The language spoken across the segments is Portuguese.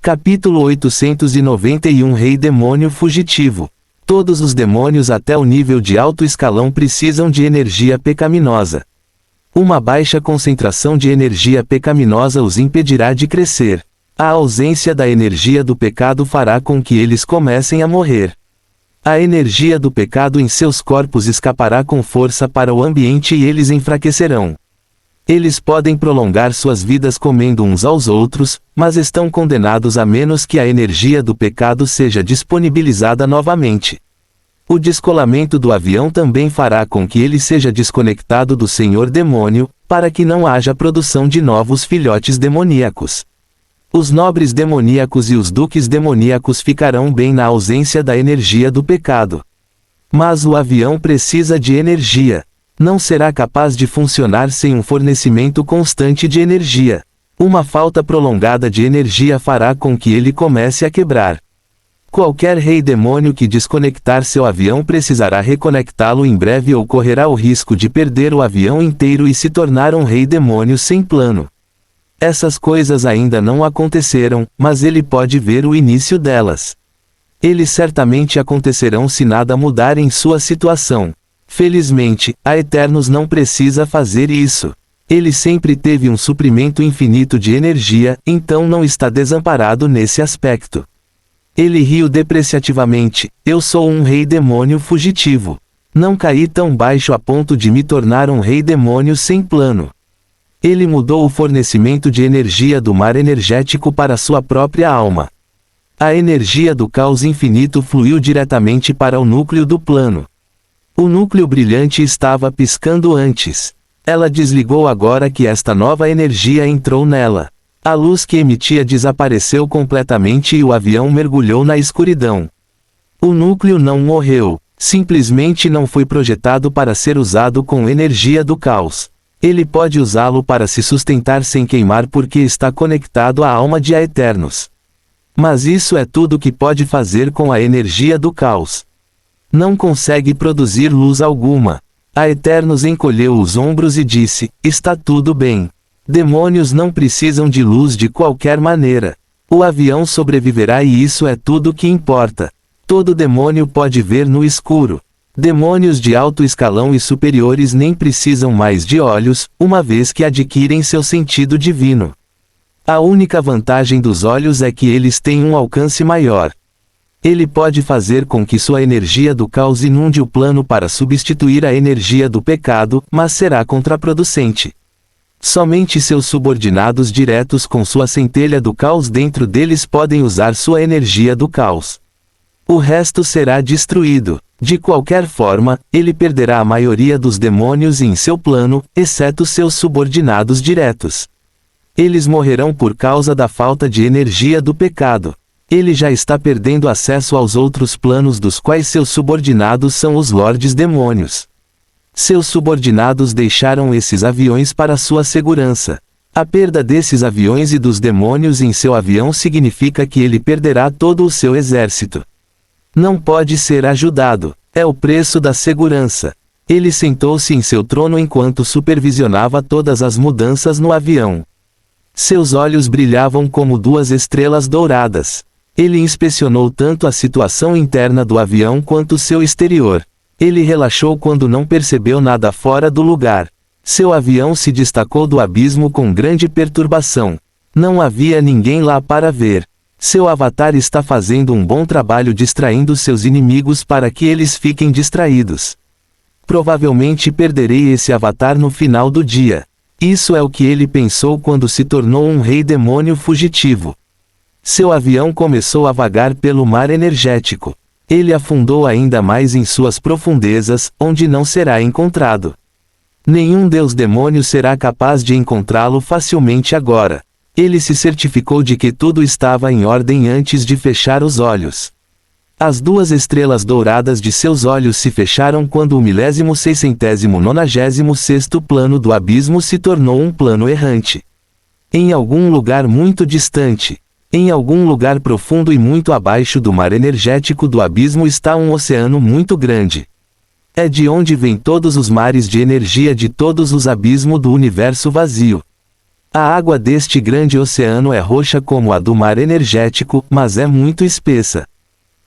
Capítulo 891 Rei Demônio Fugitivo. Todos os demônios até o nível de alto escalão precisam de energia pecaminosa. Uma baixa concentração de energia pecaminosa os impedirá de crescer. A ausência da energia do pecado fará com que eles comecem a morrer. A energia do pecado em seus corpos escapará com força para o ambiente e eles enfraquecerão. Eles podem prolongar suas vidas comendo uns aos outros, mas estão condenados a menos que a energia do pecado seja disponibilizada novamente. O descolamento do avião também fará com que ele seja desconectado do Senhor Demônio, para que não haja produção de novos filhotes demoníacos. Os nobres demoníacos e os duques demoníacos ficarão bem na ausência da energia do pecado. Mas o avião precisa de energia. Não será capaz de funcionar sem um fornecimento constante de energia. Uma falta prolongada de energia fará com que ele comece a quebrar. Qualquer rei demônio que desconectar seu avião precisará reconectá-lo em breve ou correrá o risco de perder o avião inteiro e se tornar um rei demônio sem plano. Essas coisas ainda não aconteceram, mas ele pode ver o início delas. Eles certamente acontecerão se nada mudar em sua situação. Felizmente, a Eternos não precisa fazer isso. Ele sempre teve um suprimento infinito de energia, então não está desamparado nesse aspecto. Ele riu depreciativamente: eu sou um rei demônio fugitivo. Não caí tão baixo a ponto de me tornar um rei demônio sem plano. Ele mudou o fornecimento de energia do mar energético para sua própria alma. A energia do caos infinito fluiu diretamente para o núcleo do plano. O núcleo brilhante estava piscando antes. Ela desligou agora que esta nova energia entrou nela. A luz que emitia desapareceu completamente e o avião mergulhou na escuridão. O núcleo não morreu, simplesmente não foi projetado para ser usado com energia do caos. Ele pode usá-lo para se sustentar sem queimar porque está conectado à alma de Aeternos. Mas isso é tudo que pode fazer com a energia do caos. Não consegue produzir luz alguma. Aeternos encolheu os ombros e disse: está tudo bem. Demônios não precisam de luz de qualquer maneira. O avião sobreviverá e isso é tudo que importa. Todo demônio pode ver no escuro. Demônios de alto escalão e superiores nem precisam mais de olhos, uma vez que adquirem seu sentido divino. A única vantagem dos olhos é que eles têm um alcance maior. Ele pode fazer com que sua energia do caos inunde o plano para substituir a energia do pecado, mas será contraproducente. Somente seus subordinados diretos com sua centelha do caos dentro deles podem usar sua energia do caos. O resto será destruído. De qualquer forma, ele perderá a maioria dos demônios em seu plano, exceto seus subordinados diretos. Eles morrerão por causa da falta de energia do pecado. Ele já está perdendo acesso aos outros planos dos quais seus subordinados são os lordes demônios. Seus subordinados deixaram esses aviões para sua segurança. A perda desses aviões e dos demônios em seu avião significa que ele perderá todo o seu exército. Não pode ser ajudado. É o preço da segurança. Ele sentou-se em seu trono enquanto supervisionava todas as mudanças no avião. Seus olhos brilhavam como duas estrelas douradas. Ele inspecionou tanto a situação interna do avião quanto seu exterior. Ele relaxou quando não percebeu nada fora do lugar. Seu avião se destacou do abismo com grande perturbação. Não havia ninguém lá para ver. Seu avatar está fazendo um bom trabalho distraindo seus inimigos para que eles fiquem distraídos. Provavelmente perderei esse avatar no final do dia. Isso é o que ele pensou quando se tornou um rei demônio fugitivo. Seu avião começou a vagar pelo mar energético. Ele afundou ainda mais em suas profundezas, onde não será encontrado. Nenhum deus demônio será capaz de encontrá-lo facilmente agora. Ele se certificou de que tudo estava em ordem antes de fechar os olhos. As duas estrelas douradas de seus olhos se fecharam quando o 1696º plano do abismo se tornou um plano errante. Em algum lugar muito distante, em algum lugar profundo e muito abaixo do mar energético do abismo está um oceano muito grande. É de onde vêm todos os mares de energia de todos os abismos do universo vazio. A água deste grande oceano é roxa como a do mar energético, mas é muito espessa.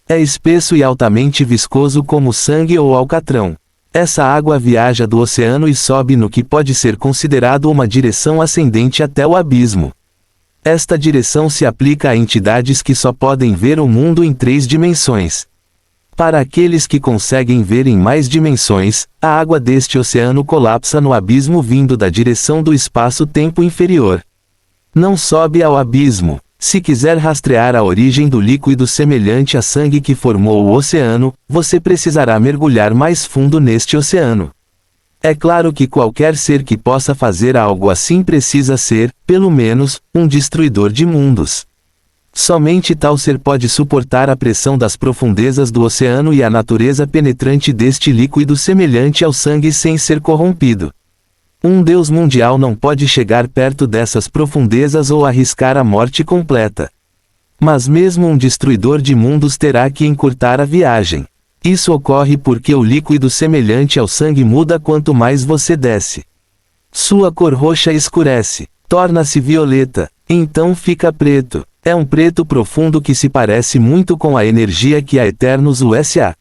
É espesso e altamente viscoso como sangue ou alcatrão. Essa água viaja do oceano e sobe no que pode ser considerado uma direção ascendente até o abismo. Esta direção se aplica a entidades que só podem ver o mundo em 3 dimensões. Para aqueles que conseguem ver em mais dimensões, a água deste oceano colapsa no abismo vindo da direção do espaço-tempo inferior. Não sobe ao abismo. Se quiser rastrear a origem do líquido semelhante a sangue que formou o oceano, você precisará mergulhar mais fundo neste oceano. É claro que qualquer ser que possa fazer algo assim precisa ser, pelo menos, um destruidor de mundos. Somente tal ser pode suportar a pressão das profundezas do oceano e a natureza penetrante deste líquido semelhante ao sangue sem ser corrompido. Um Deus mundial não pode chegar perto dessas profundezas ou arriscar a morte completa. Mas mesmo um destruidor de mundos terá que encurtar a viagem. Isso ocorre porque o líquido semelhante ao sangue muda quanto mais você desce. Sua cor roxa escurece, torna-se violeta, então fica preto. É um preto profundo que se parece muito com a energia que a Eternos USA.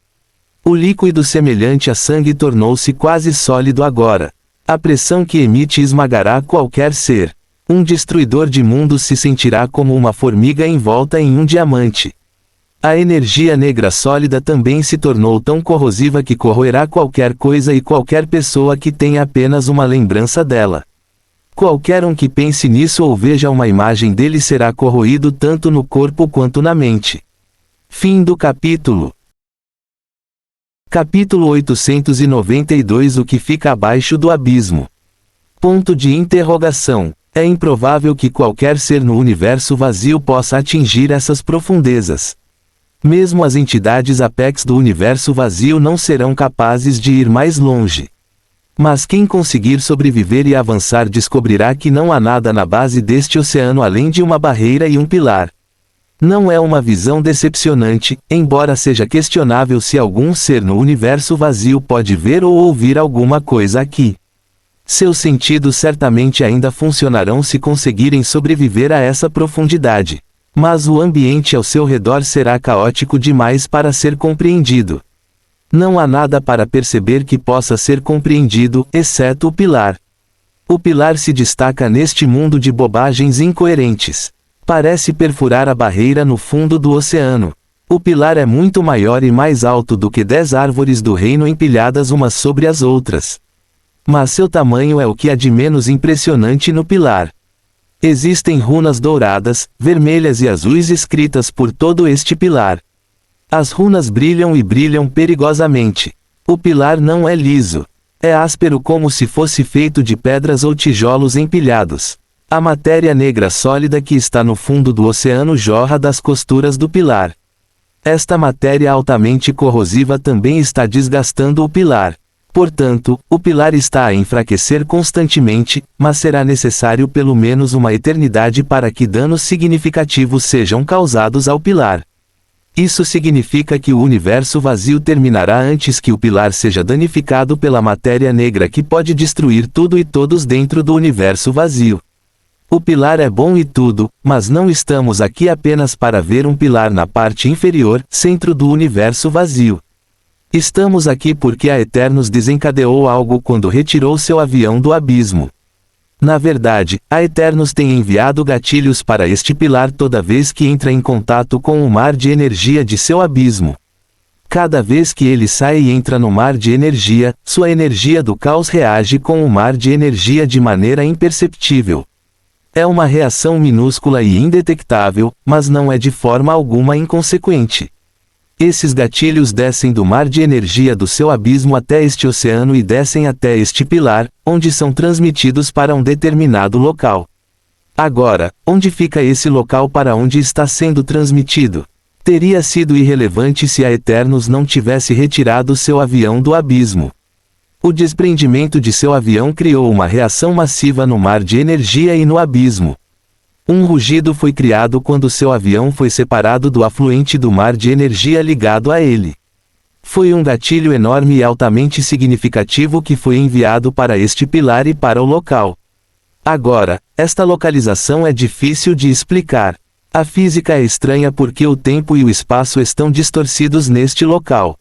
O líquido semelhante a sangue tornou-se quase sólido agora. A pressão que emite esmagará qualquer ser. Um destruidor de mundos se sentirá como uma formiga envolta em um diamante. A energia negra sólida também se tornou tão corrosiva que corroerá qualquer coisa e qualquer pessoa que tenha apenas uma lembrança dela. Qualquer um que pense nisso ou veja uma imagem dele será corroído tanto no corpo quanto na mente. Fim do capítulo. Capítulo 892 O que fica abaixo do abismo. Ponto de interrogação. É improvável que qualquer ser no universo vazio possa atingir essas profundezas. Mesmo as entidades apex do universo vazio não serão capazes de ir mais longe. Mas quem conseguir sobreviver e avançar descobrirá que não há nada na base deste oceano além de uma barreira e um pilar. Não é uma visão decepcionante, embora seja questionável se algum ser no universo vazio pode ver ou ouvir alguma coisa aqui. Seus sentidos certamente ainda funcionarão se conseguirem sobreviver a essa profundidade. Mas o ambiente ao seu redor será caótico demais para ser compreendido. Não há nada para perceber que possa ser compreendido, exceto o pilar. O pilar se destaca neste mundo de bobagens incoerentes. Parece perfurar a barreira no fundo do oceano. O pilar é muito maior e mais alto do que 10 árvores do reino empilhadas umas sobre as outras. Mas seu tamanho é o que há de menos impressionante no pilar. Existem runas douradas, vermelhas e azuis escritas por todo este pilar. As runas brilham e brilham perigosamente. O pilar não é liso. É áspero como se fosse feito de pedras ou tijolos empilhados. A matéria negra sólida que está no fundo do oceano jorra das costuras do pilar. Esta matéria altamente corrosiva também está desgastando o pilar. Portanto, o pilar está a enfraquecer constantemente, mas será necessário pelo menos uma eternidade para que danos significativos sejam causados ao pilar. Isso significa que o universo vazio terminará antes que o pilar seja danificado pela matéria negra que pode destruir tudo e todos dentro do universo vazio. O pilar é bom e tudo, mas não estamos aqui apenas para ver um pilar na parte inferior, centro do universo vazio. Estamos aqui porque a Eternos desencadeou algo quando retirou seu avião do abismo. Na verdade, a Eternos tem enviado gatilhos para este pilar toda vez que entra em contato com o mar de energia de seu abismo. Cada vez que ele sai e entra no mar de energia, sua energia do caos reage com o mar de energia de maneira imperceptível. É uma reação minúscula e indetectável, mas não é de forma alguma inconsequente. Esses gatilhos descem do mar de energia do seu abismo até este oceano e descem até este pilar, onde são transmitidos para um determinado local. Agora, onde fica esse local para onde está sendo transmitido? Teria sido irrelevante se a Eternos não tivesse retirado seu avião do abismo. O desprendimento de seu avião criou uma reação massiva no mar de energia e no abismo. Um rugido foi criado quando seu avião foi separado do afluente do mar de energia ligado a ele. Foi um gatilho enorme e altamente significativo que foi enviado para este pilar e para o local. Agora, esta localização é difícil de explicar. A física é estranha porque o tempo e o espaço estão distorcidos neste local.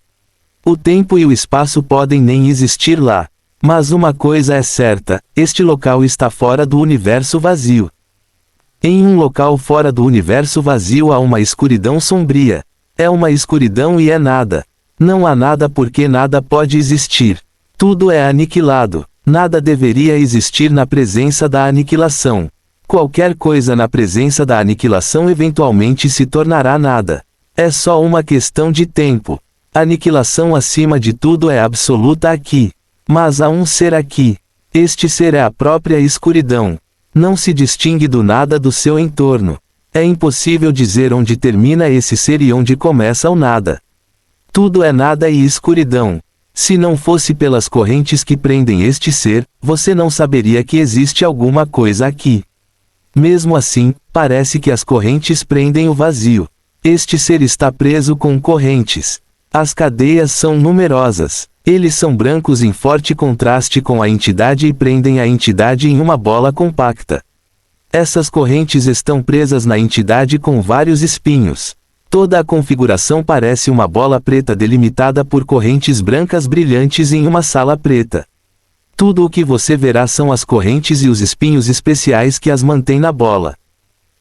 O tempo e o espaço podem nem existir lá. Mas uma coisa é certa, este local está fora do universo vazio. Em um local fora do universo vazio há uma escuridão sombria. É uma escuridão e é nada. Não há nada porque nada pode existir. Tudo é aniquilado. Nada deveria existir na presença da aniquilação. Qualquer coisa na presença da aniquilação eventualmente se tornará nada. É só uma questão de tempo. A aniquilação acima de tudo é absoluta aqui. Mas há um ser aqui. Este ser é a própria escuridão. Não se distingue do nada do seu entorno. É impossível dizer onde termina esse ser e onde começa o nada. Tudo é nada e escuridão. Se não fosse pelas correntes que prendem este ser, você não saberia que existe alguma coisa aqui. Mesmo assim, parece que as correntes prendem o vazio. Este ser está preso com correntes. As cadeias são numerosas. Eles são brancos em forte contraste com a entidade e prendem a entidade em uma bola compacta. Essas correntes estão presas na entidade com vários espinhos. Toda a configuração parece uma bola preta delimitada por correntes brancas brilhantes em uma sala preta. Tudo o que você verá são as correntes e os espinhos especiais que as mantêm na bola.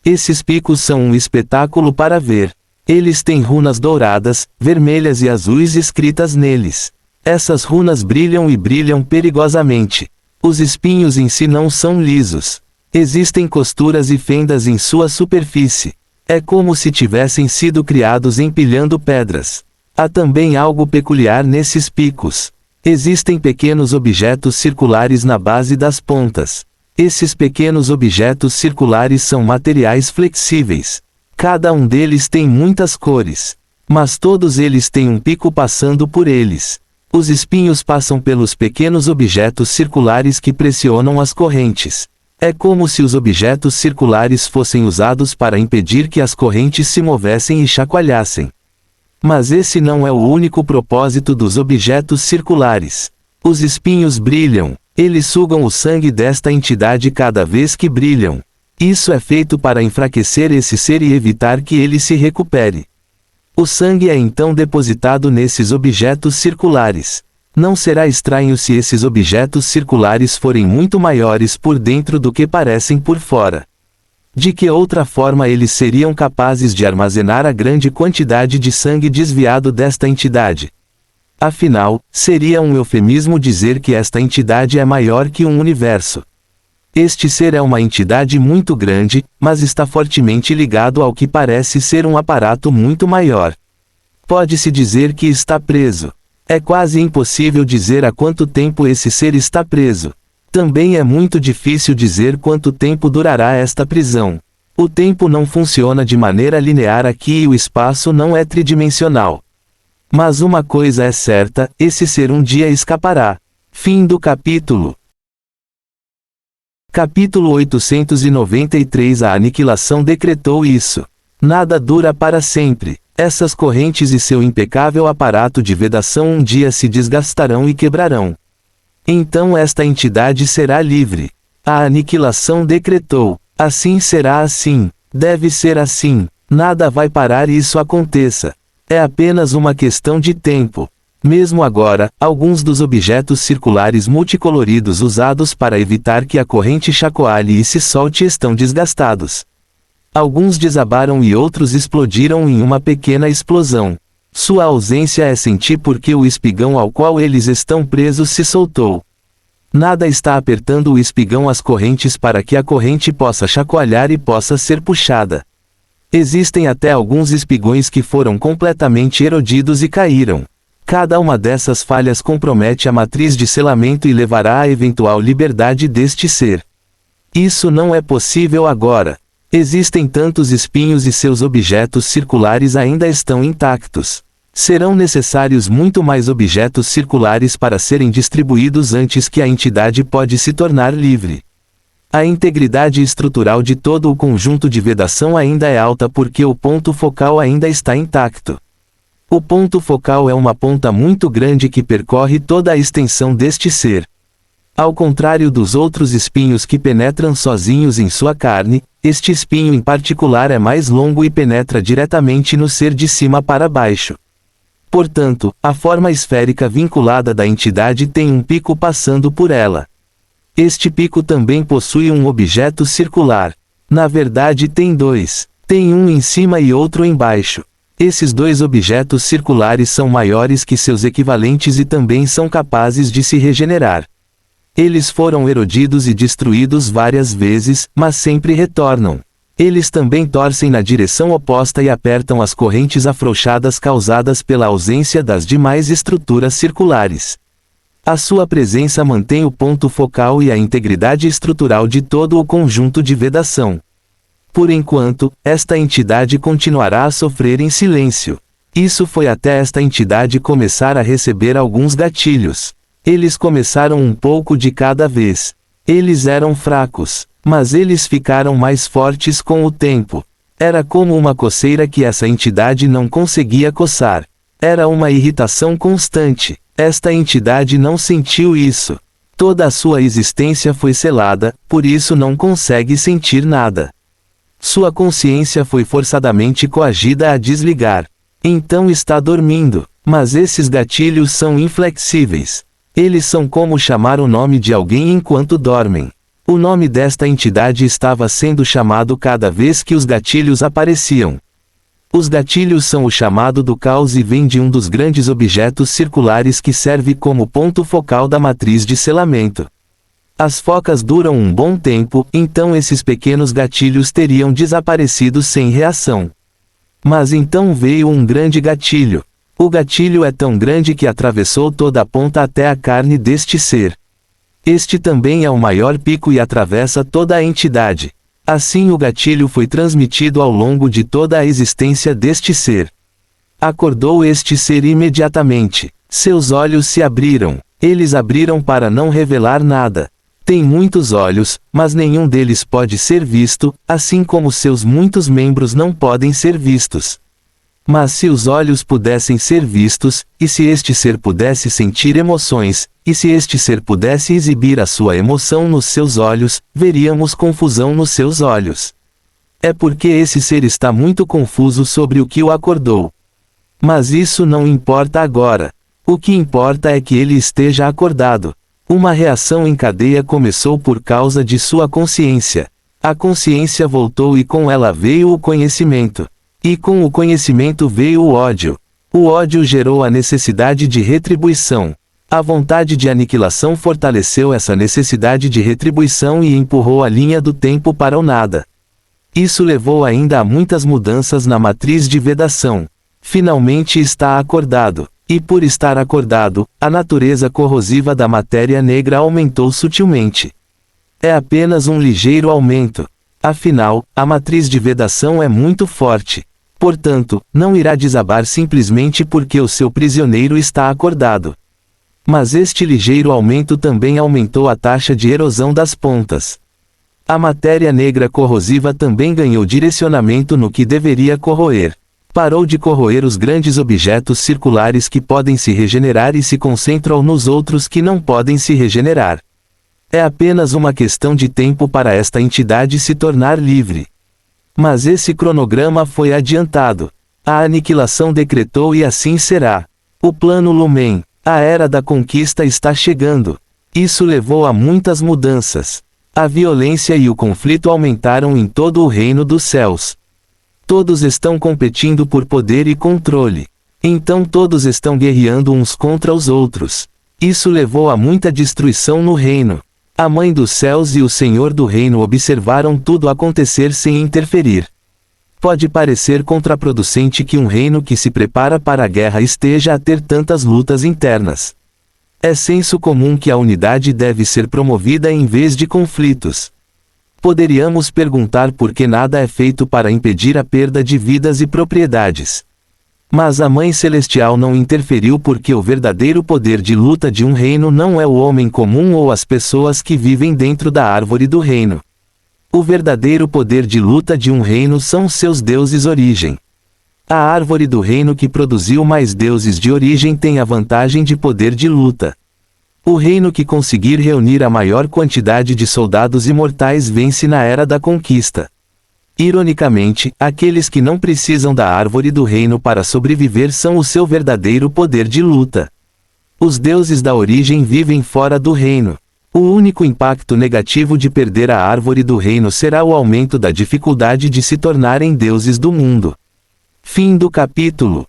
Esses picos são um espetáculo para ver. Eles têm runas douradas, vermelhas e azuis escritas neles. Essas runas brilham e brilham perigosamente. Os espinhos em si não são lisos. Existem costuras e fendas em sua superfície. É como se tivessem sido criados empilhando pedras. Há também algo peculiar nesses picos. Existem pequenos objetos circulares na base das pontas. Esses pequenos objetos circulares são materiais flexíveis. Cada um deles tem muitas cores. Mas todos eles têm um pico passando por eles. Os espinhos passam pelos pequenos objetos circulares que pressionam as correntes. É como se os objetos circulares fossem usados para impedir que as correntes se movessem e chacoalhassem. Mas esse não é o único propósito dos objetos circulares. Os espinhos brilham. Eles sugam o sangue desta entidade cada vez que brilham. Isso é feito para enfraquecer esse ser e evitar que ele se recupere. O sangue é então depositado nesses objetos circulares. Não será estranho se esses objetos circulares forem muito maiores por dentro do que parecem por fora. De que outra forma eles seriam capazes de armazenar a grande quantidade de sangue desviado desta entidade? Afinal, seria um eufemismo dizer que esta entidade é maior que um universo. Este ser é uma entidade muito grande, mas está fortemente ligado ao que parece ser um aparato muito maior. Pode-se dizer que está preso. É quase impossível dizer há quanto tempo esse ser está preso. Também é muito difícil dizer quanto tempo durará esta prisão. O tempo não funciona de maneira linear aqui e o espaço não é tridimensional. Mas uma coisa é certa, esse ser um dia escapará. Fim do capítulo. Capítulo 893. A aniquilação decretou isso. Nada dura para sempre. Essas correntes e seu impecável aparato de vedação um dia se desgastarão e quebrarão. Então esta entidade será livre. A aniquilação decretou. Assim será assim. Deve ser assim. Nada vai parar isso aconteça. É apenas uma questão de tempo. Mesmo agora, alguns dos objetos circulares multicoloridos usados para evitar que a corrente chacoalhe e se solte estão desgastados. Alguns desabaram e outros explodiram em uma pequena explosão. Sua ausência é sentir porque o espigão ao qual eles estão presos se soltou. Nada está apertando o espigão às correntes para que a corrente possa chacoalhar e possa ser puxada. Existem até alguns espigões que foram completamente erodidos e caíram. Cada uma dessas falhas compromete a matriz de selamento e levará à eventual liberdade deste ser. Isso não é possível agora. Existem tantos espinhos e seus objetos circulares ainda estão intactos. Serão necessários muito mais objetos circulares para serem distribuídos antes que a entidade pode se tornar livre. A integridade estrutural de todo o conjunto de vedação ainda é alta porque o ponto focal ainda está intacto. O ponto focal é uma ponta muito grande que percorre toda a extensão deste ser. Ao contrário dos outros espinhos que penetram sozinhos em sua carne, este espinho em particular é mais longo e penetra diretamente no ser de cima para baixo. Portanto, a forma esférica vinculada da entidade tem um pico passando por ela. Este pico também possui um objeto circular. Na verdade tem dois. Tem um em cima e outro embaixo. Esses dois objetos circulares são maiores que seus equivalentes e também são capazes de se regenerar. Eles foram erodidos e destruídos várias vezes, mas sempre retornam. Eles também torcem na direção oposta e apertam as correntes afrouxadas causadas pela ausência das demais estruturas circulares. A sua presença mantém o ponto focal e a integridade estrutural de todo o conjunto de vedação. Por enquanto, esta entidade continuará a sofrer em silêncio. Isso foi até esta entidade começar a receber alguns gatilhos. Eles começaram um pouco de cada vez. Eles eram fracos, mas eles ficaram mais fortes com o tempo. Era como uma coceira que essa entidade não conseguia coçar. Era uma irritação constante. Esta entidade não sentiu isso. Toda a sua existência foi selada, por isso não consegue sentir nada. Sua consciência foi forçadamente coagida a desligar. Então está dormindo. Mas esses gatilhos são inflexíveis. Eles são como chamar o nome de alguém enquanto dormem. O nome desta entidade estava sendo chamado cada vez que os gatilhos apareciam. Os gatilhos são o chamado do caos e vêm de um dos grandes objetos circulares que serve como ponto focal da matriz de selamento. As focas duram um bom tempo, então esses pequenos gatilhos teriam desaparecido sem reação. Mas então veio um grande gatilho. O gatilho é tão grande que atravessou toda a ponta até a carne deste ser. Este também é o maior pico e atravessa toda a entidade. Assim o gatilho foi transmitido ao longo de toda a existência deste ser. Acordou este ser imediatamente. Seus olhos se abriram. Eles abriram para não revelar nada. Tem muitos olhos, mas nenhum deles pode ser visto, assim como seus muitos membros não podem ser vistos. Mas se os olhos pudessem ser vistos, e se este ser pudesse sentir emoções, e se este ser pudesse exibir a sua emoção nos seus olhos, veríamos confusão nos seus olhos. É porque esse ser está muito confuso sobre o que o acordou. Mas isso não importa agora. O que importa é que ele esteja acordado. Uma reação em cadeia começou por causa de sua consciência. A consciência voltou e com ela veio o conhecimento. E com o conhecimento veio o ódio. O ódio gerou a necessidade de retribuição. A vontade de aniquilação fortaleceu essa necessidade de retribuição e empurrou a linha do tempo para o nada. Isso levou ainda a muitas mudanças na matriz de vedação. Finalmente está acordado. E por estar acordado, a natureza corrosiva da matéria negra aumentou sutilmente. É apenas um ligeiro aumento. Afinal, a matriz de vedação é muito forte. Portanto, não irá desabar simplesmente porque o seu prisioneiro está acordado. Mas este ligeiro aumento também aumentou a taxa de erosão das pontas. A matéria negra corrosiva também ganhou direcionamento no que deveria corroer. Parou de corroer os grandes objetos circulares que podem se regenerar e se concentram nos outros que não podem se regenerar. É apenas uma questão de tempo para esta entidade se tornar livre. Mas esse cronograma foi adiantado. A aniquilação decretou e assim será. O plano Lumen, a era da conquista está chegando. Isso levou a muitas mudanças. A violência e o conflito aumentaram em todo o reino dos céus. Todos estão competindo por poder e controle. Então todos estão guerreando uns contra os outros. Isso levou a muita destruição no reino. A Mãe dos Céus e o Senhor do Reino observaram tudo acontecer sem interferir. Pode parecer contraproducente que um reino que se prepara para a guerra esteja a ter tantas lutas internas. É senso comum que a unidade deve ser promovida em vez de conflitos. Poderíamos perguntar por que nada é feito para impedir a perda de vidas e propriedades. Mas a Mãe Celestial não interferiu porque o verdadeiro poder de luta de um reino não é o homem comum ou as pessoas que vivem dentro da árvore do reino. O verdadeiro poder de luta de um reino são seus deuses origem. A árvore do reino que produziu mais deuses de origem tem a vantagem de poder de luta. O reino que conseguir reunir a maior quantidade de soldados imortais vence na Era da Conquista. Ironicamente, aqueles que não precisam da árvore do reino para sobreviver são o seu verdadeiro poder de luta. Os deuses da origem vivem fora do reino. O único impacto negativo de perder a árvore do reino será o aumento da dificuldade de se tornarem deuses do mundo. Fim do capítulo.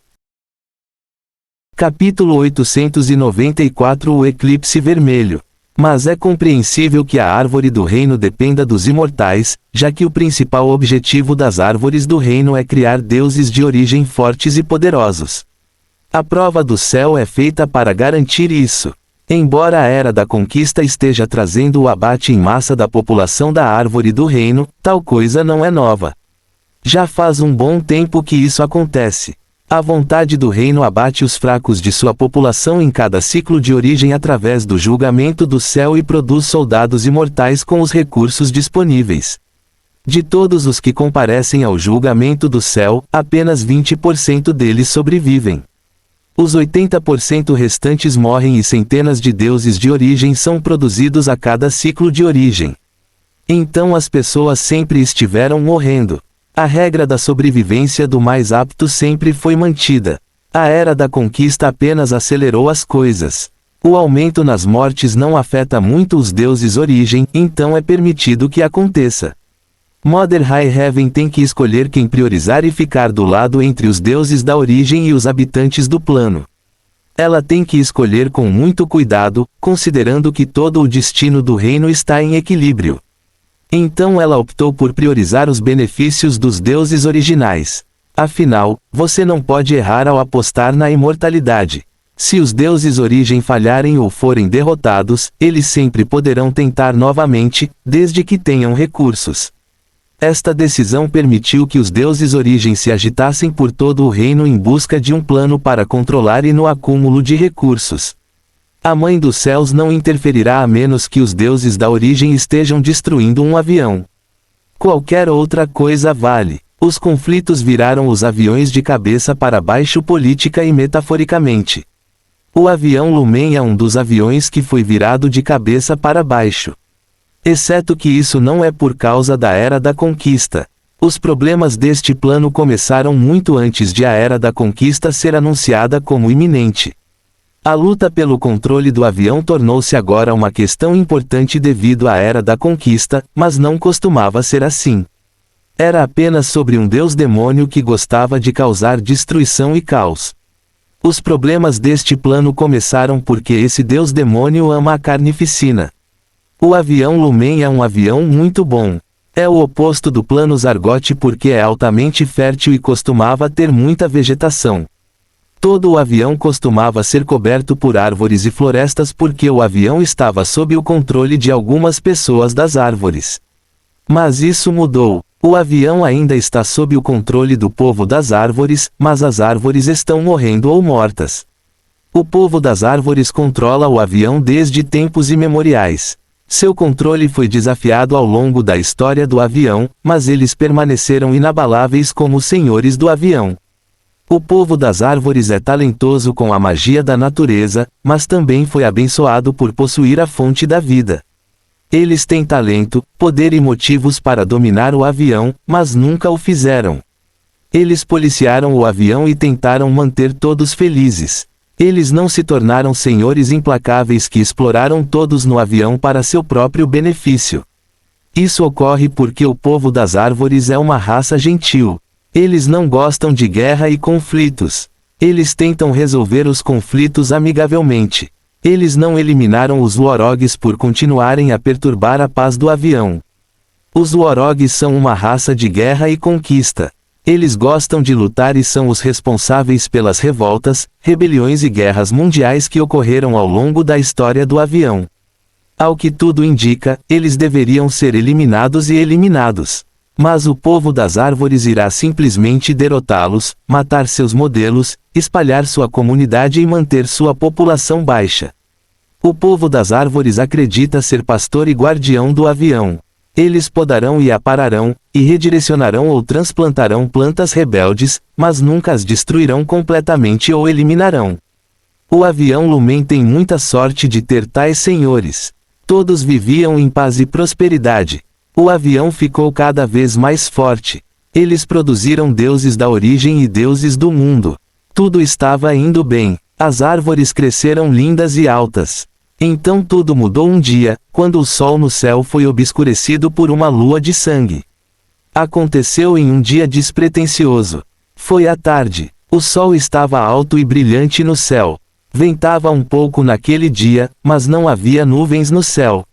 Capítulo 894. O eclipse vermelho. Mas é compreensível que a árvore do reino dependa dos imortais, já que o principal objetivo das árvores do reino é criar deuses de origem fortes e poderosos. A prova do céu é feita para garantir isso. Embora a Era da Conquista esteja trazendo o abate em massa da população da árvore do reino, tal coisa não é nova. Já faz um bom tempo que isso acontece. A vontade do reino abate os fracos de sua população em cada ciclo de origem através do julgamento do céu e produz soldados imortais com os recursos disponíveis. De todos os que comparecem ao julgamento do céu, apenas 20% deles sobrevivem. Os 80% restantes morrem e centenas de deuses de origem são produzidos a cada ciclo de origem. Então as pessoas sempre estiveram morrendo. A regra da sobrevivência do mais apto sempre foi mantida. A Era da Conquista apenas acelerou as coisas. O aumento nas mortes não afeta muito os deuses origem, então é permitido que aconteça. Mother High Heaven tem que escolher quem priorizar e ficar do lado entre os deuses da origem e os habitantes do plano. Ela tem que escolher com muito cuidado, considerando que todo o destino do reino está em equilíbrio. Então ela optou por priorizar os benefícios dos deuses originais. Afinal, você não pode errar ao apostar na imortalidade. Se os deuses origem falharem ou forem derrotados, eles sempre poderão tentar novamente, desde que tenham recursos. Esta decisão permitiu que os deuses origem se agitassem por todo o reino em busca de um plano para controlar e no acúmulo de recursos. A Mãe dos Céus não interferirá a menos que os deuses da origem estejam destruindo um avião. Qualquer outra coisa vale. Os conflitos viraram os aviões de cabeça para baixo política e metaforicamente. O avião Lumen é um dos aviões que foi virado de cabeça para baixo. Exceto que isso não é por causa da Era da Conquista. Os problemas deste plano começaram muito antes de a Era da Conquista ser anunciada como iminente. A luta pelo controle do avião tornou-se agora uma questão importante devido à Era da Conquista, mas não costumava ser assim. Era apenas sobre um deus-demônio que gostava de causar destruição e caos. Os problemas deste plano começaram porque esse deus-demônio ama a carnificina. O avião Lumen é um avião muito bom. É o oposto do plano Zargoth porque é altamente fértil e costumava ter muita vegetação. Todo o avião costumava ser coberto por árvores e florestas porque o avião estava sob o controle de algumas pessoas das árvores. Mas isso mudou. O avião ainda está sob o controle do povo das árvores, mas as árvores estão morrendo ou mortas. O povo das árvores controla o avião desde tempos imemoriais. Seu controle foi desafiado ao longo da história do avião, mas eles permaneceram inabaláveis como senhores do avião. O povo das árvores é talentoso com a magia da natureza, mas também foi abençoado por possuir a fonte da vida. Eles têm talento, poder e motivos para dominar o avião, mas nunca o fizeram. Eles policiaram o avião e tentaram manter todos felizes. Eles não se tornaram senhores implacáveis que exploraram todos no avião para seu próprio benefício. Isso ocorre porque o povo das árvores é uma raça gentil. Eles não gostam de guerra e conflitos. Eles tentam resolver os conflitos amigavelmente. Eles não eliminaram os Worogs por continuarem a perturbar a paz do avião. Os Worogs são uma raça de guerra e conquista. Eles gostam de lutar e são os responsáveis pelas revoltas, rebeliões e guerras mundiais que ocorreram ao longo da história do avião. Ao que tudo indica, eles deveriam ser eliminados e eliminados. Mas o povo das árvores irá simplesmente derrotá-los, matar seus modelos, espalhar sua comunidade e manter sua população baixa. O povo das árvores acredita ser pastor e guardião do avião. Eles podarão e apararão, e redirecionarão ou transplantarão plantas rebeldes, mas nunca as destruirão completamente ou eliminarão. O avião Lumen tem muita sorte de ter tais senhores. Todos viviam em paz e prosperidade. O avião ficou cada vez mais forte. Eles produziram deuses da origem e deuses do mundo. Tudo estava indo bem. As árvores cresceram lindas e altas. Então tudo mudou um dia, quando o sol no céu foi obscurecido por uma lua de sangue. Aconteceu em um dia despretensioso. Foi à tarde. O sol estava alto e brilhante no céu. Ventava um pouco naquele dia, mas não havia nuvens no céu.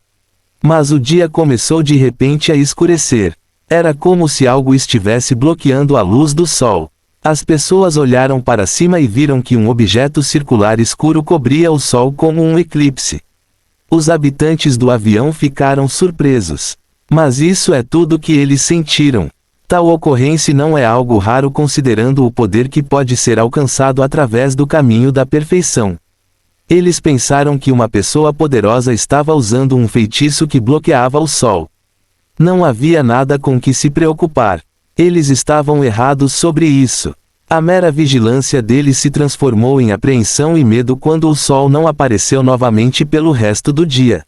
Mas o dia começou de repente a escurecer. Era como se algo estivesse bloqueando a luz do sol. As pessoas olharam para cima e viram que um objeto circular escuro cobria o sol como um eclipse. Os habitantes do avião ficaram surpresos. Mas isso é tudo que eles sentiram. Tal ocorrência não é algo raro considerando o poder que pode ser alcançado através do caminho da perfeição. Eles pensaram que uma pessoa poderosa estava usando um feitiço que bloqueava o sol. Não havia nada com que se preocupar. Eles estavam errados sobre isso. A mera vigilância deles se transformou em apreensão e medo quando o sol não apareceu novamente pelo resto do dia.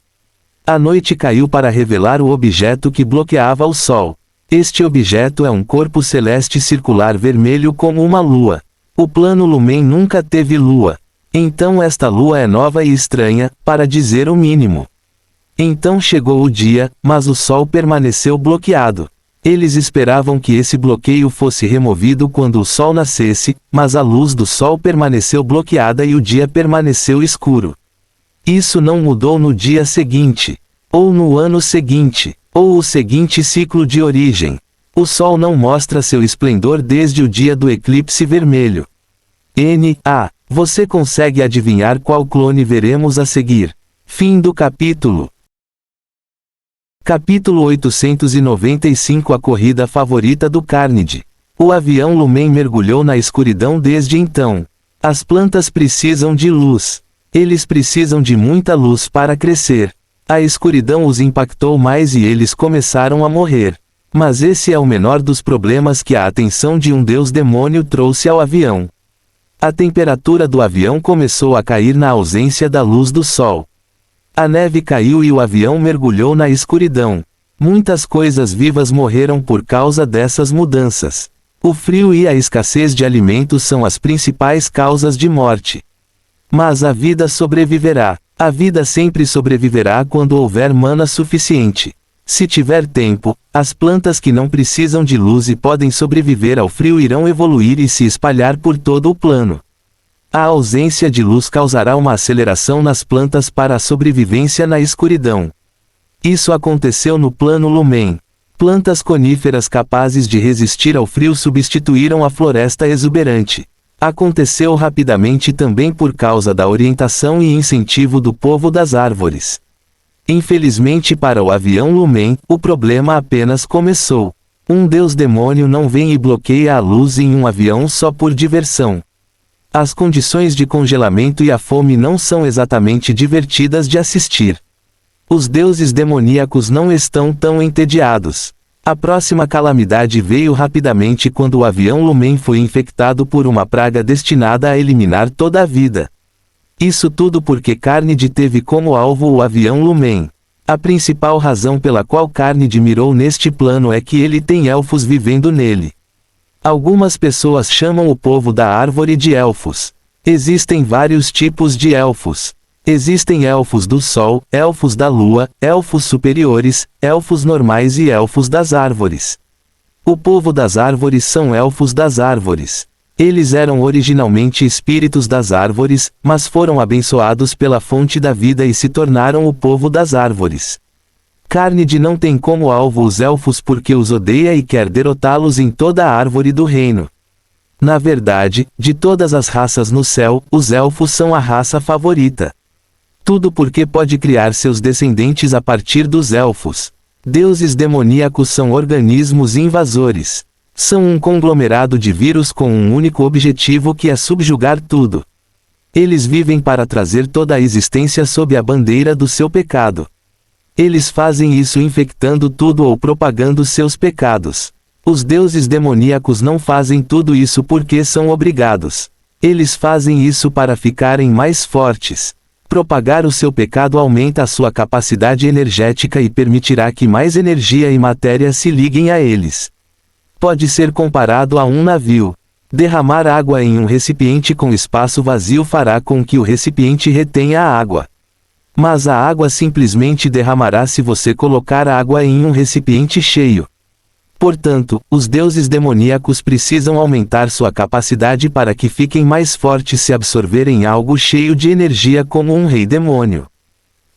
A noite caiu para revelar o objeto que bloqueava o sol. Este objeto é um corpo celeste circular vermelho como uma lua. O plano Lumen nunca teve lua. Então esta lua é nova e estranha, para dizer o mínimo. Então chegou o dia, mas o sol permaneceu bloqueado. Eles esperavam que esse bloqueio fosse removido quando o sol nascesse, mas a luz do sol permaneceu bloqueada e o dia permaneceu escuro. Isso não mudou no dia seguinte, ou no ano seguinte, ou o seguinte ciclo de origem. O sol não mostra seu esplendor desde o dia do eclipse vermelho. Você consegue adivinhar qual clone veremos a seguir? Fim do capítulo. Capítulo 895 A corrida favorita do Carnage. O avião Lumen mergulhou na escuridão desde então. As plantas precisam de luz. Eles precisam de muita luz para crescer. A escuridão os impactou mais e eles começaram a morrer. Mas esse é o menor dos problemas que a atenção de um deus demônio trouxe ao avião. A temperatura do avião começou a cair na ausência da luz do sol. A neve caiu e o avião mergulhou na escuridão. Muitas coisas vivas morreram por causa dessas mudanças. O frio e a escassez de alimentos são as principais causas de morte. Mas a vida sobreviverá. A vida sempre sobreviverá quando houver mana suficiente. Se tiver tempo, as plantas que não precisam de luz e podem sobreviver ao frio irão evoluir e se espalhar por todo o plano. A ausência de luz causará uma aceleração nas plantas para a sobrevivência na escuridão. Isso aconteceu no plano Lumen. Plantas coníferas capazes de resistir ao frio substituíram a floresta exuberante. Aconteceu rapidamente também por causa da orientação e incentivo do povo das árvores. Infelizmente para o avião Lumen, o problema apenas começou. Um deus demônio não vem e bloqueia a luz em um avião só por diversão. As condições de congelamento e a fome não são exatamente divertidas de assistir. Os deuses demoníacos não estão tão entediados. A próxima calamidade veio rapidamente quando o avião Lumen foi infectado por uma praga destinada a eliminar toda a vida. Isso tudo porque Carnage teve como alvo o avião Lumen. A principal razão pela qual Carnage mirou neste plano é que ele tem elfos vivendo nele. Algumas pessoas chamam o povo da árvore de elfos. Existem vários tipos de elfos. Existem elfos do sol, elfos da lua, elfos superiores, elfos normais e elfos das árvores. O povo das árvores são elfos das árvores. Eles eram originalmente espíritos das árvores, mas foram abençoados pela fonte da vida e se tornaram o povo das árvores. Carnage não tem como alvo os elfos porque os odeia e quer derrotá-los em toda a árvore do reino. Na verdade, de todas as raças no céu, os elfos são a raça favorita. Tudo porque pode criar seus descendentes a partir dos elfos. Deuses demoníacos são organismos invasores. São um conglomerado de vírus com um único objetivo que é subjugar tudo. Eles vivem para trazer toda a existência sob a bandeira do seu pecado. Eles fazem isso infectando tudo ou propagando seus pecados. Os deuses demoníacos não fazem tudo isso porque são obrigados. Eles fazem isso para ficarem mais fortes. Propagar o seu pecado aumenta a sua capacidade energética e permitirá que mais energia e matéria se liguem a eles. Pode ser comparado a um navio. Derramar água em um recipiente com espaço vazio fará com que o recipiente retenha a água. Mas a água simplesmente derramará se você colocar a água em um recipiente cheio. Portanto, os deuses demoníacos precisam aumentar sua capacidade para que fiquem mais fortes se absorverem algo cheio de energia como um rei demônio.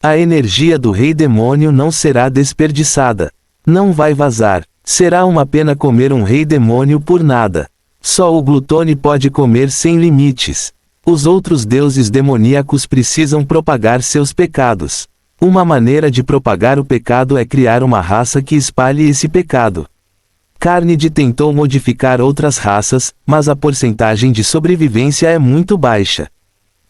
A energia do rei demônio não será desperdiçada. Não vai vazar. Será uma pena comer um rei demônio por nada. Só o glutone pode comer sem limites. Os outros deuses demoníacos precisam propagar seus pecados. Uma maneira de propagar o pecado é criar uma raça que espalhe esse pecado. Carnide tentou modificar outras raças, mas a porcentagem de sobrevivência é muito baixa.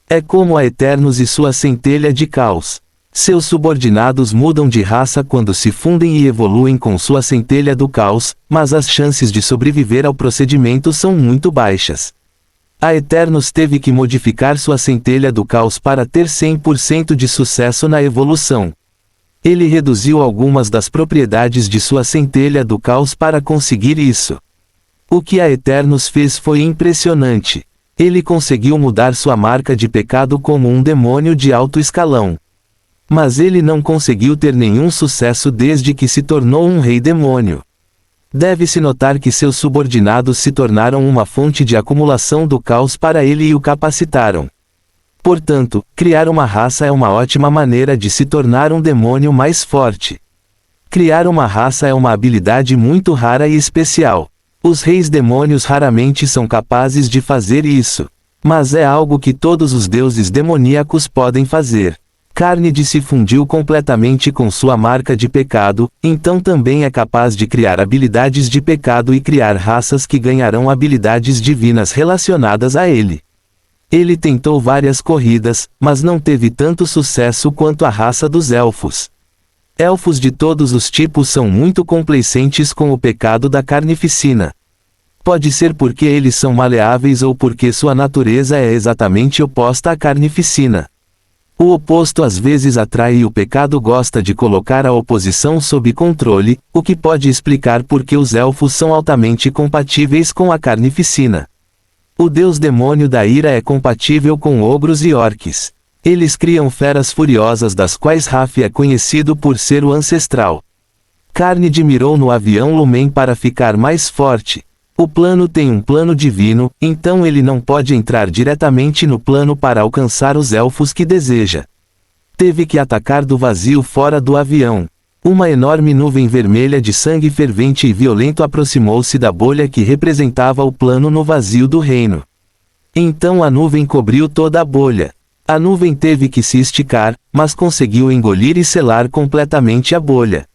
É como a Eternos e sua centelha de caos. Seus subordinados mudam de raça quando se fundem e evoluem com sua centelha do caos, mas as chances de sobreviver ao procedimento são muito baixas. A Eternos teve que modificar sua centelha do caos para ter 100% de sucesso na evolução. Ele reduziu algumas das propriedades de sua centelha do caos para conseguir isso. O que a Eternos fez foi impressionante. Ele conseguiu mudar sua marca de pecado como um demônio de alto escalão. Mas ele não conseguiu ter nenhum sucesso desde que se tornou um rei demônio. Deve-se notar que seus subordinados se tornaram uma fonte de acumulação do caos para ele e o capacitaram. Portanto, criar uma raça é uma ótima maneira de se tornar um demônio mais forte. Criar uma raça é uma habilidade muito rara e especial. Os reis demônios raramente são capazes de fazer isso. Mas é algo que todos os deuses demoníacos podem fazer. Carnide se fundiu completamente com sua marca de pecado, então também é capaz de criar habilidades de pecado e criar raças que ganharão habilidades divinas relacionadas a ele. Ele tentou várias corridas, mas não teve tanto sucesso quanto a raça dos elfos. Elfos de todos os tipos são muito complacentes com o pecado da carnificina. Pode ser porque eles são maleáveis ou porque sua natureza é exatamente oposta à carnificina. O oposto às vezes atrai e o pecado gosta de colocar a oposição sob controle, o que pode explicar por que os elfos são altamente compatíveis com a carnificina. O deus demônio da ira é compatível com ogros e orques. Eles criam feras furiosas das quais Raf é conhecido por ser o ancestral. Carnide mirou no avião Lumen para ficar mais forte. O plano tem um plano divino, então ele não pode entrar diretamente no plano para alcançar os elfos que deseja. Teve que atacar do vazio fora do avião. Uma enorme nuvem vermelha de sangue fervente e violento aproximou-se da bolha que representava o plano no vazio do reino. Então a nuvem cobriu toda a bolha. A nuvem teve que se esticar, mas conseguiu engolir e selar completamente a bolha.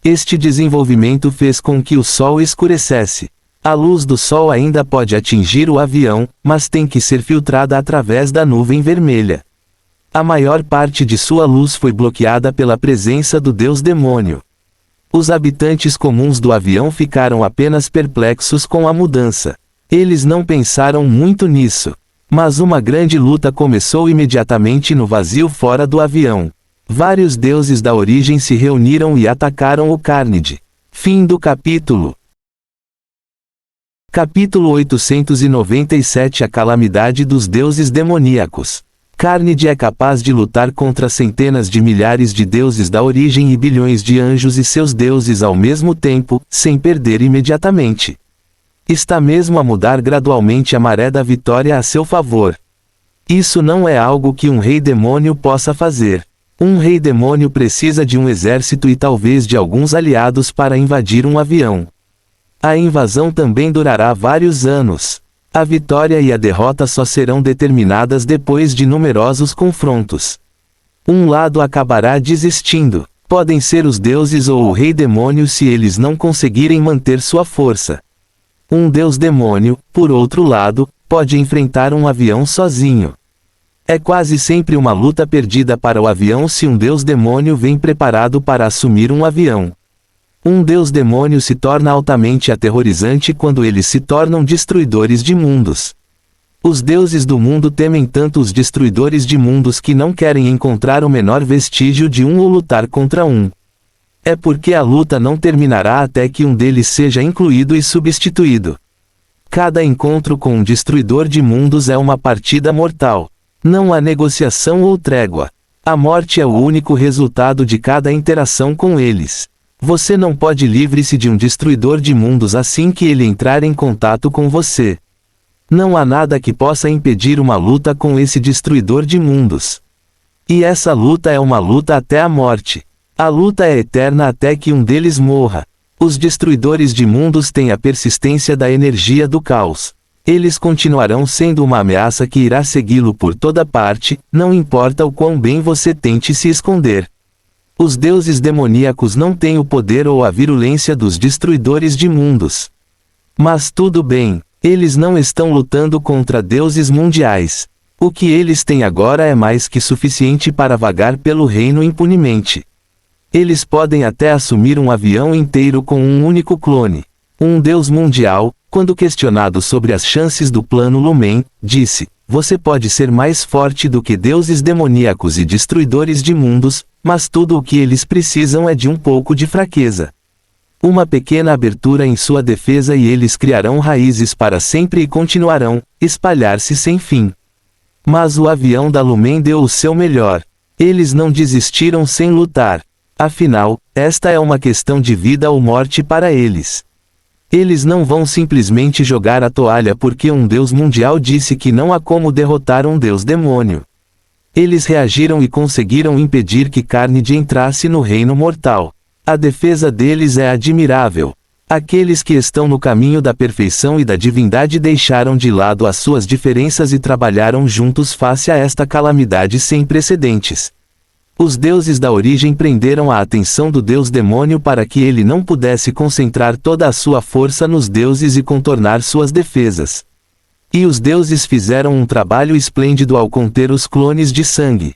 Este desenvolvimento fez com que o sol escurecesse. A luz do sol ainda pode atingir o avião, mas tem que ser filtrada através da nuvem vermelha. A maior parte de sua luz foi bloqueada pela presença do deus demônio. Os habitantes comuns do avião ficaram apenas perplexos com a mudança. Eles não pensaram muito nisso. Mas uma grande luta começou imediatamente no vazio fora do avião. Vários deuses da origem se reuniram e atacaram o Carnide. Fim do capítulo. Capítulo 897 A calamidade dos deuses demoníacos. Carnide é capaz de lutar contra centenas de milhares de deuses da origem e bilhões de anjos e seus deuses ao mesmo tempo, sem perder imediatamente. Está mesmo a mudar gradualmente a maré da vitória a seu favor. Isso não é algo que um rei demônio possa fazer. Um rei demônio precisa de um exército e talvez de alguns aliados para invadir um avião. A invasão também durará vários anos. A vitória e a derrota só serão determinadas depois de numerosos confrontos. Um lado acabará desistindo. Podem ser os deuses ou o rei demônio se eles não conseguirem manter sua força. Um deus demônio, por outro lado, pode enfrentar um avião sozinho. É quase sempre uma luta perdida para o avião se um deus demônio vem preparado para assumir um avião. Um deus demônio se torna altamente aterrorizante quando eles se tornam destruidores de mundos. Os deuses do mundo temem tanto os destruidores de mundos que não querem encontrar o menor vestígio de um ou lutar contra um. É porque a luta não terminará até que um deles seja incluído e substituído. Cada encontro com um destruidor de mundos é uma partida mortal. Não há negociação ou trégua. A morte é o único resultado de cada interação com eles. Você não pode livre-se de um destruidor de mundos assim que ele entrar em contato com você. Não há nada que possa impedir uma luta com esse destruidor de mundos. E essa luta é uma luta até a morte. A luta é eterna até que um deles morra. Os destruidores de mundos têm a persistência da energia do caos. Eles continuarão sendo uma ameaça que irá segui-lo por toda parte, não importa o quão bem você tente se esconder. Os deuses demoníacos não têm o poder ou a virulência dos destruidores de mundos. Mas tudo bem, eles não estão lutando contra deuses mundiais. O que eles têm agora é mais que suficiente para vagar pelo reino impunemente. Eles podem até assumir um avião inteiro com um único clone. Um deus mundial, quando questionado sobre as chances do plano Lumen, disse: "Você pode ser mais forte do que deuses demoníacos e destruidores de mundos, mas tudo o que eles precisam é de um pouco de fraqueza. Uma pequena abertura em sua defesa e eles criarão raízes para sempre e continuarão espalhar-se sem fim." Mas o avião da Lumen deu o seu melhor. Eles não desistiram sem lutar. Afinal, esta é uma questão de vida ou morte para eles. Eles não vão simplesmente jogar a toalha porque um deus mundial disse que não há como derrotar um deus demônio. Eles reagiram e conseguiram impedir que Carnage entrasse no reino mortal. A defesa deles é admirável. Aqueles que estão no caminho da perfeição e da divindade deixaram de lado as suas diferenças e trabalharam juntos face a esta calamidade sem precedentes. Os deuses da origem prenderam a atenção do deus demônio para que ele não pudesse concentrar toda a sua força nos deuses e contornar suas defesas. E os deuses fizeram um trabalho esplêndido ao conter os clones de sangue.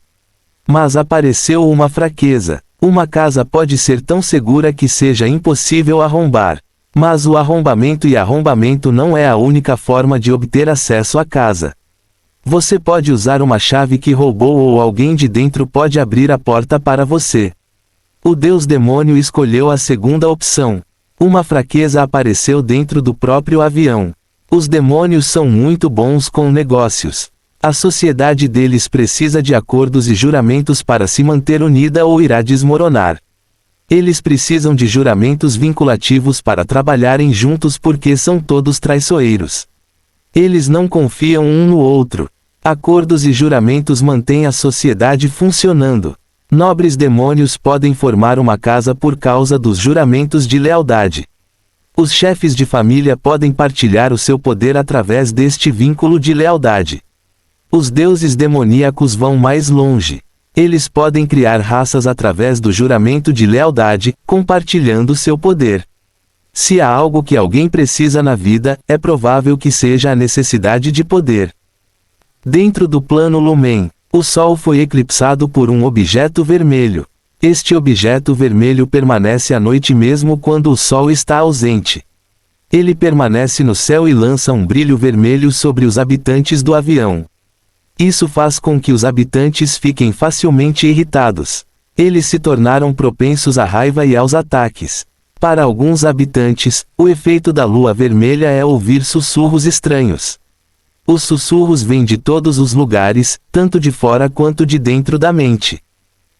Mas apareceu uma fraqueza. Uma casa pode ser tão segura que seja impossível arrombar. Mas o arrombamento e arrombamento não é a única forma de obter acesso à casa. Você pode usar uma chave que roubou ou alguém de dentro pode abrir a porta para você. O deus demônio escolheu a segunda opção. Uma fraqueza apareceu dentro do próprio avião. Os demônios são muito bons com negócios. A sociedade deles precisa de acordos e juramentos para se manter unida ou irá desmoronar. Eles precisam de juramentos vinculativos para trabalharem juntos porque são todos traiçoeiros. Eles não confiam um no outro. Acordos e juramentos mantêm a sociedade funcionando. Nobres demônios podem formar uma casa por causa dos juramentos de lealdade. Os chefes de família podem partilhar o seu poder através deste vínculo de lealdade. Os deuses demoníacos vão mais longe. Eles podem criar raças através do juramento de lealdade, compartilhando seu poder. Se há algo que alguém precisa na vida, é provável que seja a necessidade de poder. Dentro do plano Lumen, o Sol foi eclipsado por um objeto vermelho. Este objeto vermelho permanece à noite mesmo quando o Sol está ausente. Ele permanece no céu e lança um brilho vermelho sobre os habitantes do avião. Isso faz com que os habitantes fiquem facilmente irritados. Eles se tornaram propensos à raiva e aos ataques. Para alguns habitantes, o efeito da lua vermelha é ouvir sussurros estranhos. Os sussurros vêm de todos os lugares, tanto de fora quanto de dentro da mente.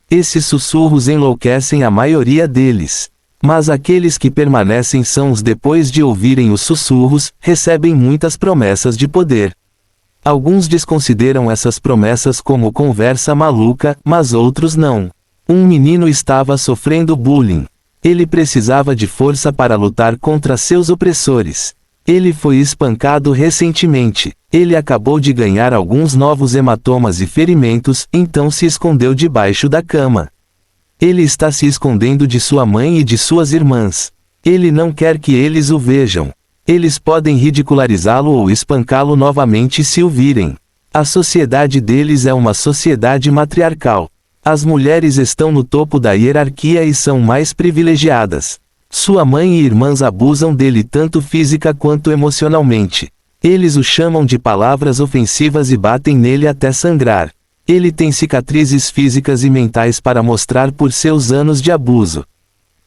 Esses sussurros enlouquecem a maioria deles. Mas aqueles que permanecem sãos depois de ouvirem os sussurros, recebem muitas promessas de poder. Alguns desconsideram essas promessas como conversa maluca, mas outros não. Um menino estava sofrendo bullying. Ele precisava de força para lutar contra seus opressores. Ele foi espancado recentemente. Ele acabou de ganhar alguns novos hematomas e ferimentos, então se escondeu debaixo da cama. Ele está se escondendo de sua mãe e de suas irmãs. Ele não quer que eles o vejam. Eles podem ridicularizá-lo ou espancá-lo novamente se o virem. A sociedade deles é uma sociedade matriarcal. As mulheres estão no topo da hierarquia e são mais privilegiadas. Sua mãe e irmãs abusam dele tanto física quanto emocionalmente. Eles o chamam de palavras ofensivas e batem nele até sangrar. Ele tem cicatrizes físicas e mentais para mostrar por seus anos de abuso.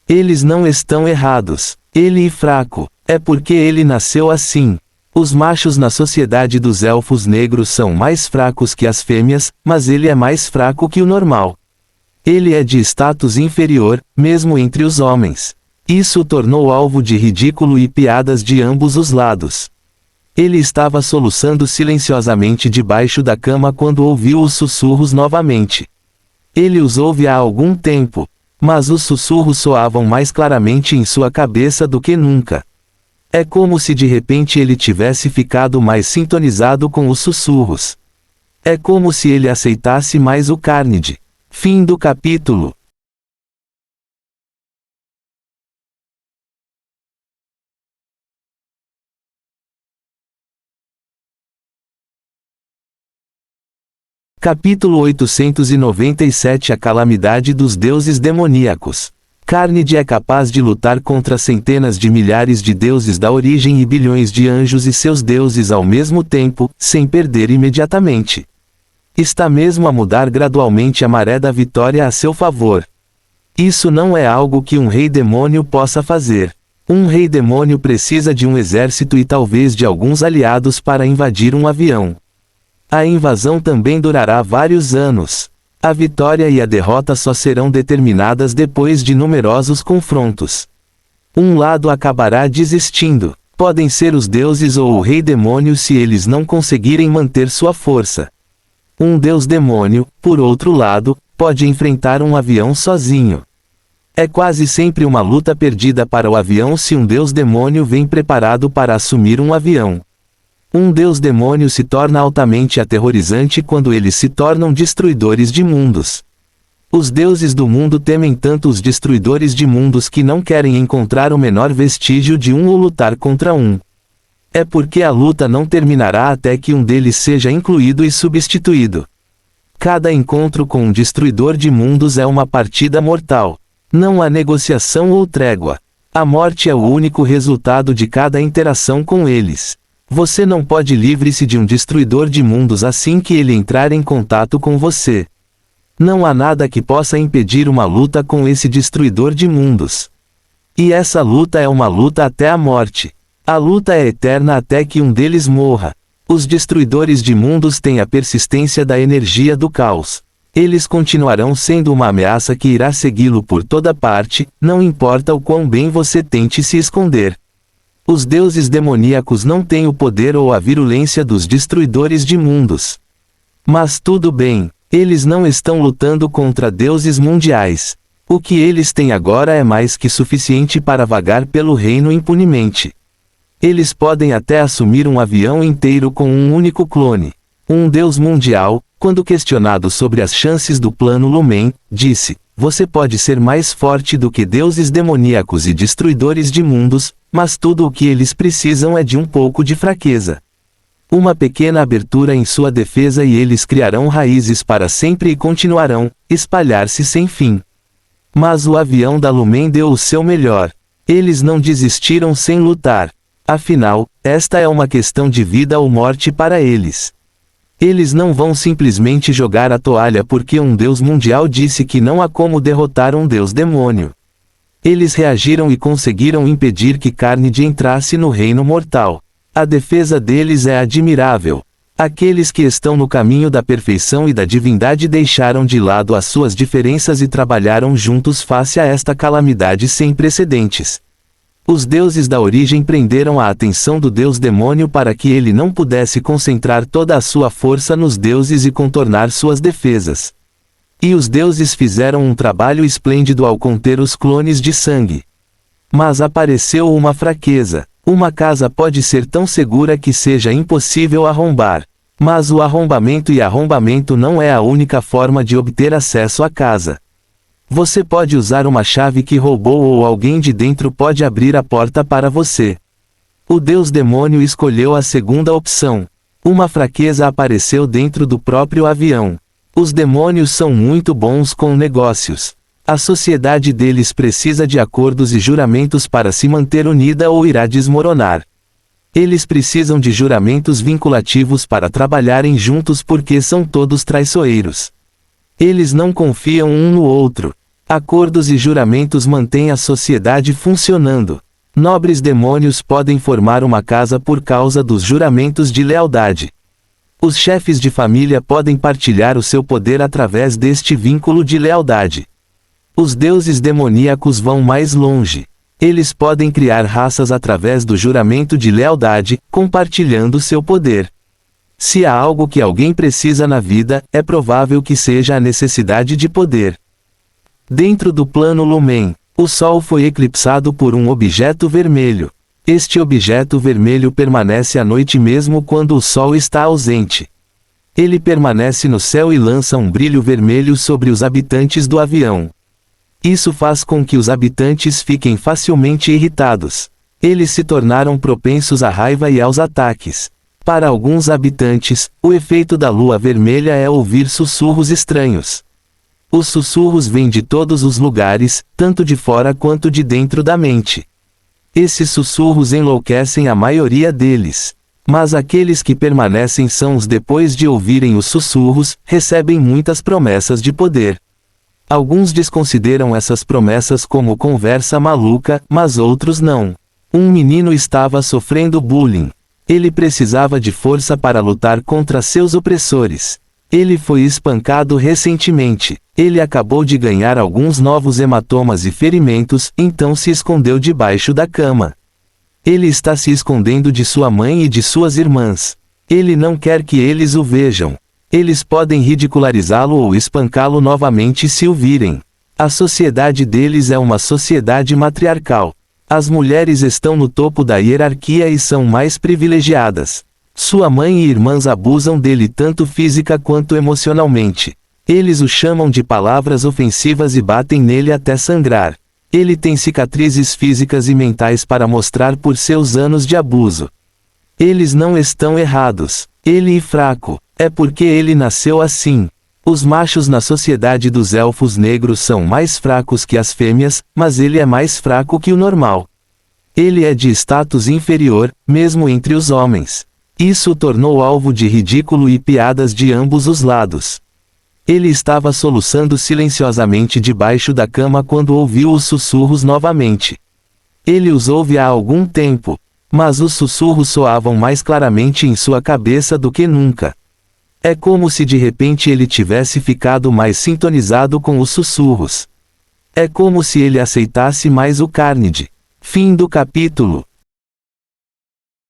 Eles não estão errados. Ele é fraco. É porque ele nasceu assim. Os machos na sociedade dos elfos negros são mais fracos que as fêmeas, mas ele é mais fraco que o normal. Ele é de status inferior, mesmo entre os homens. Isso o tornou alvo de ridículo e piadas de ambos os lados. Ele estava soluçando silenciosamente debaixo da cama quando ouviu os sussurros novamente. Ele os ouve há algum tempo, mas os sussurros soavam mais claramente em sua cabeça do que nunca. É como se de repente ele tivesse ficado mais sintonizado com os sussurros. É como se ele aceitasse mais o Carnage. Fim do capítulo. Capítulo 897 A calamidade dos deuses demoníacos. Carnage é capaz de lutar contra centenas de milhares de deuses da origem e bilhões de anjos e seus deuses ao mesmo tempo, sem perder imediatamente. Está mesmo a mudar gradualmente a maré da vitória a seu favor. Isso não é algo que um rei demônio possa fazer. Um rei demônio precisa de um exército e talvez de alguns aliados para invadir um avião. A invasão também durará vários anos. A vitória e a derrota só serão determinadas depois de numerosos confrontos. Um lado acabará desistindo. Podem ser os deuses ou o rei demônio se eles não conseguirem manter sua força. Um deus demônio, por outro lado, pode enfrentar um avião sozinho. É quase sempre uma luta perdida para o avião se um deus demônio vem preparado para assumir um avião. Um deus demônio se torna altamente aterrorizante quando eles se tornam destruidores de mundos. Os deuses do mundo temem tanto os destruidores de mundos que não querem encontrar o menor vestígio de um ou lutar contra um. É porque a luta não terminará até que um deles seja incluído e substituído. Cada encontro com um destruidor de mundos é uma partida mortal. Não há negociação ou trégua. A morte é o único resultado de cada interação com eles. Você não pode livre-se de um destruidor de mundos assim que ele entrar em contato com você. Não há nada que possa impedir uma luta com esse destruidor de mundos. E essa luta é uma luta até a morte. A luta é eterna até que um deles morra. Os destruidores de mundos têm a persistência da energia do caos. Eles continuarão sendo uma ameaça que irá segui-lo por toda parte, não importa o quão bem você tente se esconder. Os deuses demoníacos não têm o poder ou a virulência dos destruidores de mundos. Mas tudo bem, eles não estão lutando contra deuses mundiais. O que eles têm agora é mais que suficiente para vagar pelo reino impunemente. Eles podem até assumir um avião inteiro com um único clone. Um deus mundial, quando questionado sobre as chances do plano Lumen, disse: "Você pode ser mais forte do que deuses demoníacos e destruidores de mundos, mas tudo o que eles precisam é de um pouco de fraqueza. Uma pequena abertura em sua defesa e eles criarão raízes para sempre e continuarão espalhar-se sem fim." Mas o avião da Lumen deu o seu melhor. Eles não desistiram sem lutar. Afinal, esta é uma questão de vida ou morte para eles. Eles não vão simplesmente jogar a toalha porque um deus mundial disse que não há como derrotar um deus demônio. Eles reagiram e conseguiram impedir que Carnage entrasse no reino mortal. A defesa deles é admirável. Aqueles que estão no caminho da perfeição e da divindade deixaram de lado as suas diferenças e trabalharam juntos face a esta calamidade sem precedentes. Os deuses da origem prenderam a atenção do deus demônio para que ele não pudesse concentrar toda a sua força nos deuses e contornar suas defesas. E os deuses fizeram um trabalho esplêndido ao conter os clones de sangue. Mas apareceu uma fraqueza. Uma casa pode ser tão segura que seja impossível arrombar. Mas o arrombamento e arrombamento não é a única forma de obter acesso à casa. Você pode usar uma chave que roubou ou alguém de dentro pode abrir a porta para você. O deus demônio escolheu a segunda opção. Uma fraqueza apareceu dentro do próprio avião. Os demônios são muito bons com negócios. A sociedade deles precisa de acordos e juramentos para se manter unida ou irá desmoronar. Eles precisam de juramentos vinculativos para trabalharem juntos porque são todos traiçoeiros. Eles não confiam um no outro. Acordos e juramentos mantêm a sociedade funcionando. Nobres demônios podem formar uma casa por causa dos juramentos de lealdade. Os chefes de família podem partilhar o seu poder através deste vínculo de lealdade. Os deuses demoníacos vão mais longe. Eles podem criar raças através do juramento de lealdade, compartilhando seu poder. Se há algo que alguém precisa na vida, é provável que seja a necessidade de poder. Dentro do plano Lumen, o Sol foi eclipsado por um objeto vermelho. Este objeto vermelho permanece à noite mesmo quando o Sol está ausente. Ele permanece no céu e lança um brilho vermelho sobre os habitantes do avião. Isso faz com que os habitantes fiquem facilmente irritados. Eles se tornaram propensos à raiva e aos ataques. Para alguns habitantes, o efeito da lua vermelha é ouvir sussurros estranhos. Os sussurros vêm de todos os lugares, tanto de fora quanto de dentro da mente. Esses sussurros enlouquecem a maioria deles. Mas aqueles que permanecem sãos depois de ouvirem os sussurros, recebem muitas promessas de poder. Alguns desconsideram essas promessas como conversa maluca, mas outros não. Um menino estava sofrendo bullying. Ele precisava de força para lutar contra seus opressores. Ele foi espancado recentemente. Ele acabou de ganhar alguns novos hematomas e ferimentos, então se escondeu debaixo da cama. Ele está se escondendo de sua mãe e de suas irmãs. Ele não quer que eles o vejam. Eles podem ridicularizá-lo ou espancá-lo novamente se o virem. A sociedade deles é uma sociedade matriarcal. As mulheres estão no topo da hierarquia e são mais privilegiadas. Sua mãe e irmãs abusam dele tanto física quanto emocionalmente. Eles o chamam de palavras ofensivas e batem nele até sangrar. Ele tem cicatrizes físicas e mentais para mostrar por seus anos de abuso. Eles não estão errados. Ele é fraco. É porque ele nasceu assim. Os machos na sociedade dos elfos negros são mais fracos que as fêmeas, mas ele é mais fraco que o normal. Ele é de status inferior, mesmo entre os homens. Isso o tornou alvo de ridículo e piadas de ambos os lados. Ele estava soluçando silenciosamente debaixo da cama quando ouviu os sussurros novamente. Ele os ouve há algum tempo, mas os sussurros soavam mais claramente em sua cabeça do que nunca. É como se de repente ele tivesse ficado mais sintonizado com os sussurros. É como se ele aceitasse mais o Carnage. Fim do capítulo.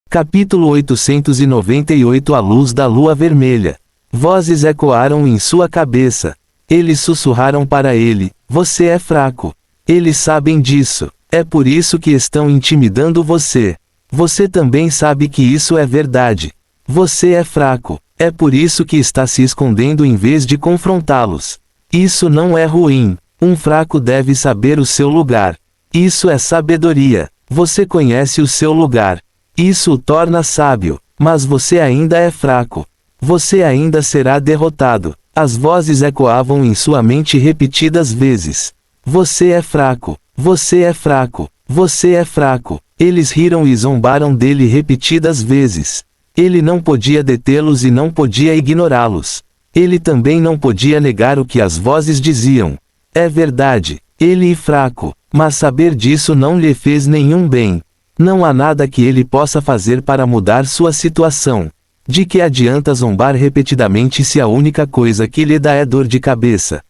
Capítulo 898 A luz da lua vermelha. Vozes ecoaram em sua cabeça. Eles sussurraram para ele: você é fraco. Eles sabem disso. É por isso que estão intimidando você. Você também sabe que isso é verdade. Você é fraco. É por isso que está se escondendo em vez de confrontá-los. Isso não é ruim. Um fraco deve saber o seu lugar. Isso é sabedoria. Você conhece o seu lugar. Isso o torna sábio. Mas você ainda é fraco. Você ainda será derrotado. As vozes ecoavam em sua mente repetidas vezes. Você é fraco. Você é fraco. Você é fraco. Eles riram e zombaram dele repetidas vezes. Ele não podia detê-los e não podia ignorá-los. Ele também não podia negar o que as vozes diziam. É verdade. Ele é fraco. Mas saber disso não lhe fez nenhum bem. Não há nada que ele possa fazer para mudar sua situação. De que adianta zombar repetidamente se a única coisa que lhe dá é dor de cabeça?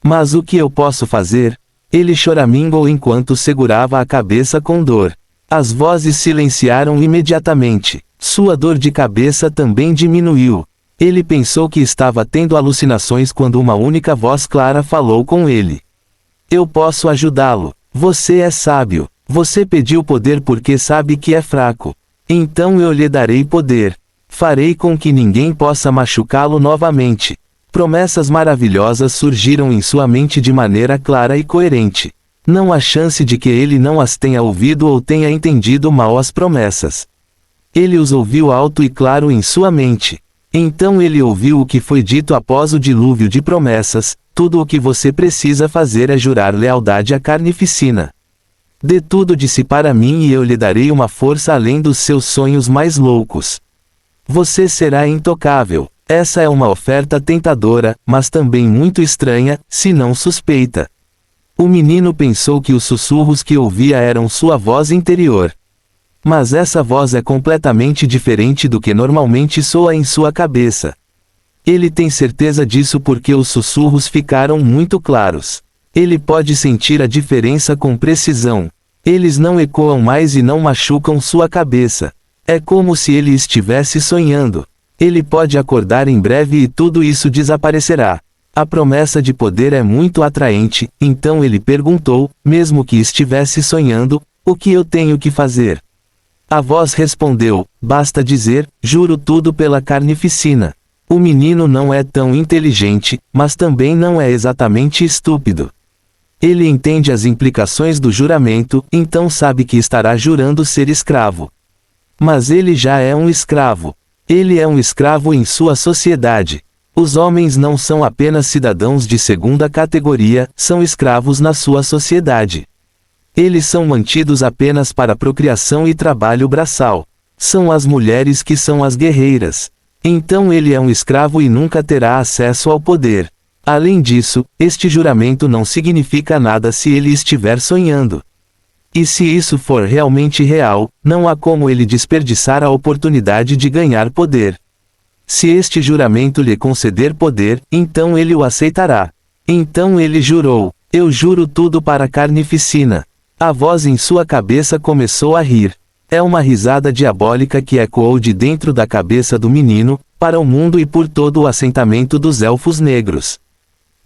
Mas o que eu posso fazer? Ele choramingou enquanto segurava a cabeça com dor. As vozes silenciaram imediatamente. Sua dor de cabeça também diminuiu. Ele pensou que estava tendo alucinações quando uma única voz clara falou com ele. Eu posso ajudá-lo. Você é sábio. Você pediu poder porque sabe que é fraco. Então eu lhe darei poder. Farei com que ninguém possa machucá-lo novamente. Promessas maravilhosas surgiram em sua mente de maneira clara e coerente. Não há chance de que ele não as tenha ouvido ou tenha entendido mal as promessas. Ele os ouviu alto e claro em sua mente. Então ele ouviu o que foi dito após o dilúvio de promessas: tudo o que você precisa fazer é jurar lealdade à carnificina. Dê tudo de si para mim e eu lhe darei uma força além dos seus sonhos mais loucos. Você será intocável. Essa é uma oferta tentadora, mas também muito estranha, se não suspeita. O menino pensou que os sussurros que ouvia eram sua voz interior. Mas essa voz é completamente diferente do que normalmente soa em sua cabeça. Ele tem certeza disso porque os sussurros ficaram muito claros. Ele pode sentir a diferença com precisão. Eles não ecoam mais e não machucam sua cabeça. É como se ele estivesse sonhando. Ele pode acordar em breve e tudo isso desaparecerá. A promessa de poder é muito atraente, então ele perguntou, mesmo que estivesse sonhando, o que eu tenho que fazer? A voz respondeu, basta dizer, juro tudo pela carnificina. O menino não é tão inteligente, mas também não é exatamente estúpido. Ele entende as implicações do juramento, então sabe que estará jurando ser escravo. Mas ele já é um escravo. Ele é um escravo em sua sociedade. Os homens não são apenas cidadãos de segunda categoria, são escravos na sua sociedade. Eles são mantidos apenas para procriação e trabalho braçal. São as mulheres que são as guerreiras. Então ele é um escravo e nunca terá acesso ao poder. Além disso, este juramento não significa nada se ele estiver sonhando. E se isso for realmente real, não há como ele desperdiçar a oportunidade de ganhar poder. Se este juramento lhe conceder poder, então ele o aceitará. Então ele jurou, eu juro tudo para a carnificina. A voz em sua cabeça começou a rir. É uma risada diabólica que ecoou de dentro da cabeça do menino, para o mundo e por todo o assentamento dos elfos negros.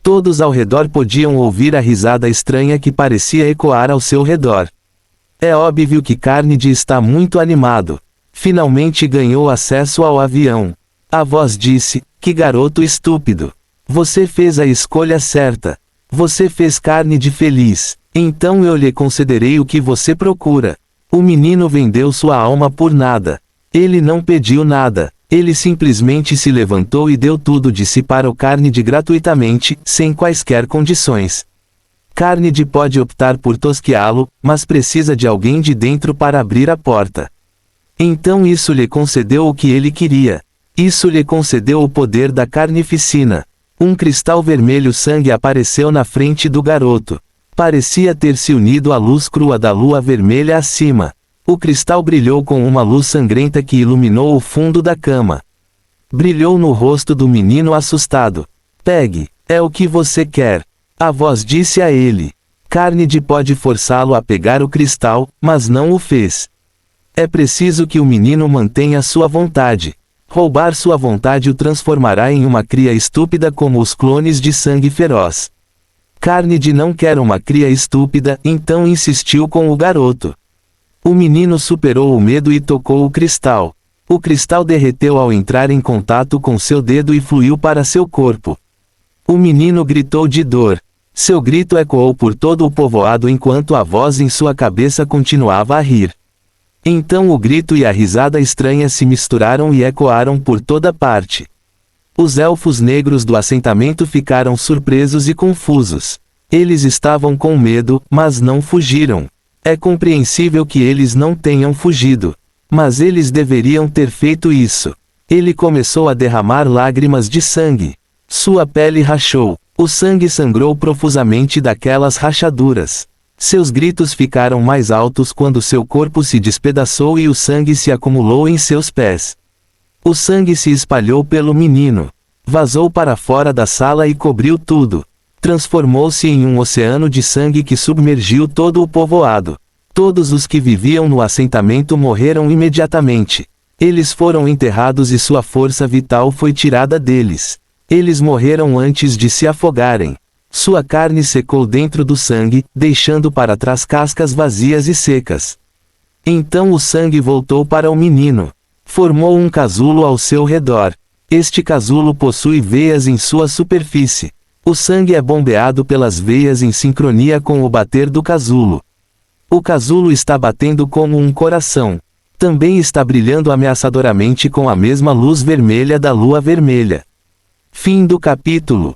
Todos ao redor podiam ouvir a risada estranha que parecia ecoar ao seu redor. É óbvio que Carnide está muito animado. Finalmente ganhou acesso ao avião. A voz disse, que garoto estúpido. Você fez a escolha certa. Você fez Carnide feliz. Então eu lhe concederei o que você procura. O menino vendeu sua alma por nada. Ele não pediu nada. Ele simplesmente se levantou e deu tudo de si para o Carnide gratuitamente, sem quaisquer condições. Carnide pode optar por tosqueá-lo, mas precisa de alguém de dentro para abrir a porta. Então isso lhe concedeu o que ele queria. Isso lhe concedeu o poder da carnificina. Um cristal vermelho sangue apareceu na frente do garoto. Parecia ter se unido à luz crua da lua vermelha acima. O cristal brilhou com uma luz sangrenta que iluminou o fundo da cama. Brilhou no rosto do menino assustado. Pegue, é o que você quer. A voz disse a ele. Carnide pode forçá-lo a pegar o cristal, mas não o fez. É preciso que o menino mantenha sua vontade. Roubar sua vontade o transformará em uma cria estúpida como os clones de sangue feroz. Carnide não quer uma cria estúpida, então insistiu com o garoto. O menino superou o medo e tocou o cristal. O cristal derreteu ao entrar em contato com seu dedo e fluiu para seu corpo. O menino gritou de dor. Seu grito ecoou por todo o povoado enquanto a voz em sua cabeça continuava a rir. Então o grito e a risada estranha se misturaram e ecoaram por toda parte. Os elfos negros do assentamento ficaram surpresos e confusos. Eles estavam com medo, mas não fugiram. É compreensível que eles não tenham fugido. Mas eles deveriam ter feito isso. Ele começou a derramar lágrimas de sangue. Sua pele rachou. O sangue sangrou profusamente daquelas rachaduras. Seus gritos ficaram mais altos quando seu corpo se despedaçou e o sangue se acumulou em seus pés. O sangue se espalhou pelo menino. Vazou para fora da sala e cobriu tudo. Transformou-se em um oceano de sangue que submergiu todo o povoado. Todos os que viviam no assentamento morreram imediatamente. Eles foram enterrados e sua força vital foi tirada deles. Eles morreram antes de se afogarem. Sua carne secou dentro do sangue, deixando para trás cascas vazias e secas. Então o sangue voltou para o menino. Formou um casulo ao seu redor. Este casulo possui veias em sua superfície. O sangue é bombeado pelas veias em sincronia com o bater do casulo. O casulo está batendo como um coração. Também está brilhando ameaçadoramente com a mesma luz vermelha da lua vermelha. Fim do capítulo.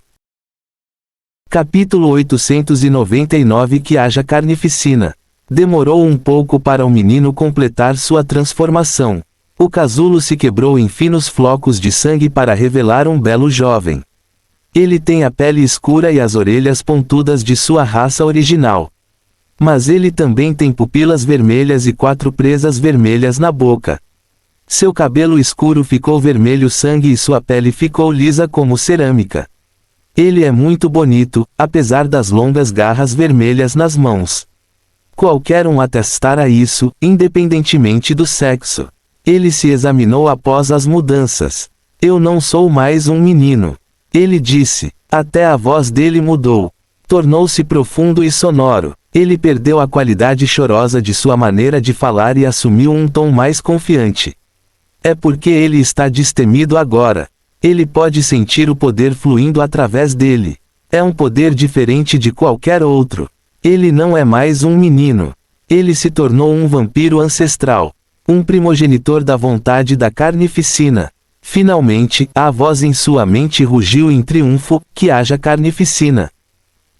Capítulo 899. Que haja carnificina. Demorou um pouco para o menino completar sua transformação. O casulo se quebrou em finos flocos de sangue para revelar um belo jovem. Ele tem a pele escura e as orelhas pontudas de sua raça original. Mas ele também tem pupilas vermelhas e 4 presas vermelhas na boca. Seu cabelo escuro ficou vermelho sangue e sua pele ficou lisa como cerâmica. Ele é muito bonito, apesar das longas garras vermelhas nas mãos. Qualquer um atestará isso, independentemente do sexo. Ele se examinou após as mudanças. Eu não sou mais um menino. Ele disse. Até a voz dele mudou. Tornou-se profundo e sonoro. Ele perdeu a qualidade chorosa de sua maneira de falar e assumiu um tom mais confiante. É porque ele está destemido agora. Ele pode sentir o poder fluindo através dele. É um poder diferente de qualquer outro. Ele não é mais um menino. Ele se tornou um vampiro ancestral. Um primogenitor da vontade da carnificina. Finalmente, a voz em sua mente rugiu em triunfo, que haja carnificina.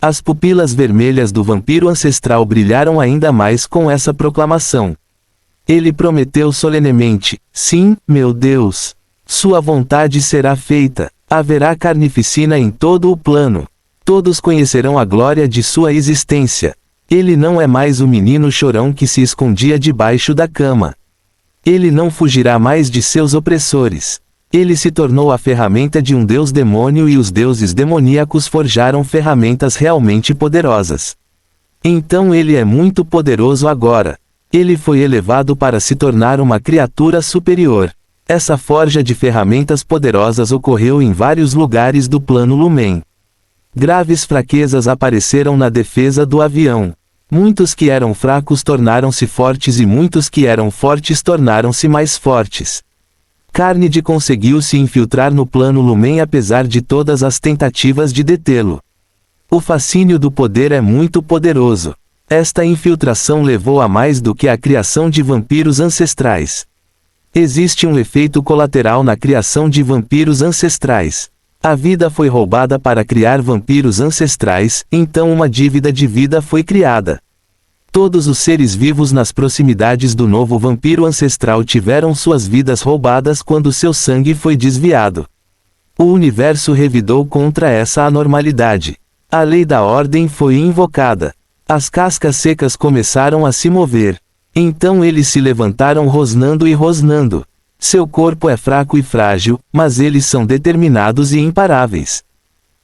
As pupilas vermelhas do vampiro ancestral brilharam ainda mais com essa proclamação. Ele prometeu solenemente, sim, meu Deus. Sua vontade será feita. Haverá carnificina em todo o plano. Todos conhecerão a glória de sua existência. Ele não é mais o menino chorão que se escondia debaixo da cama. Ele não fugirá mais de seus opressores. Ele se tornou a ferramenta de um deus demônio e os deuses demoníacos forjaram ferramentas realmente poderosas. Então ele é muito poderoso agora. Ele foi elevado para se tornar uma criatura superior. Essa forja de ferramentas poderosas ocorreu em vários lugares do plano Lumen. Graves fraquezas apareceram na defesa do avião. Muitos que eram fracos tornaram-se fortes e muitos que eram fortes tornaram-se mais fortes. Carnide conseguiu se infiltrar no plano Lumen apesar de todas as tentativas de detê-lo. O fascínio do poder é muito poderoso. Esta infiltração levou a mais do que a criação de vampiros ancestrais. Existe um efeito colateral na criação de vampiros ancestrais. A vida foi roubada para criar vampiros ancestrais, então uma dívida de vida foi criada. Todos os seres vivos nas proximidades do novo vampiro ancestral tiveram suas vidas roubadas quando seu sangue foi desviado. O universo revidou contra essa anormalidade. A lei da ordem foi invocada. As cascas secas começaram a se mover. Então eles se levantaram rosnando e rosnando. Seu corpo é fraco e frágil, mas eles são determinados e imparáveis.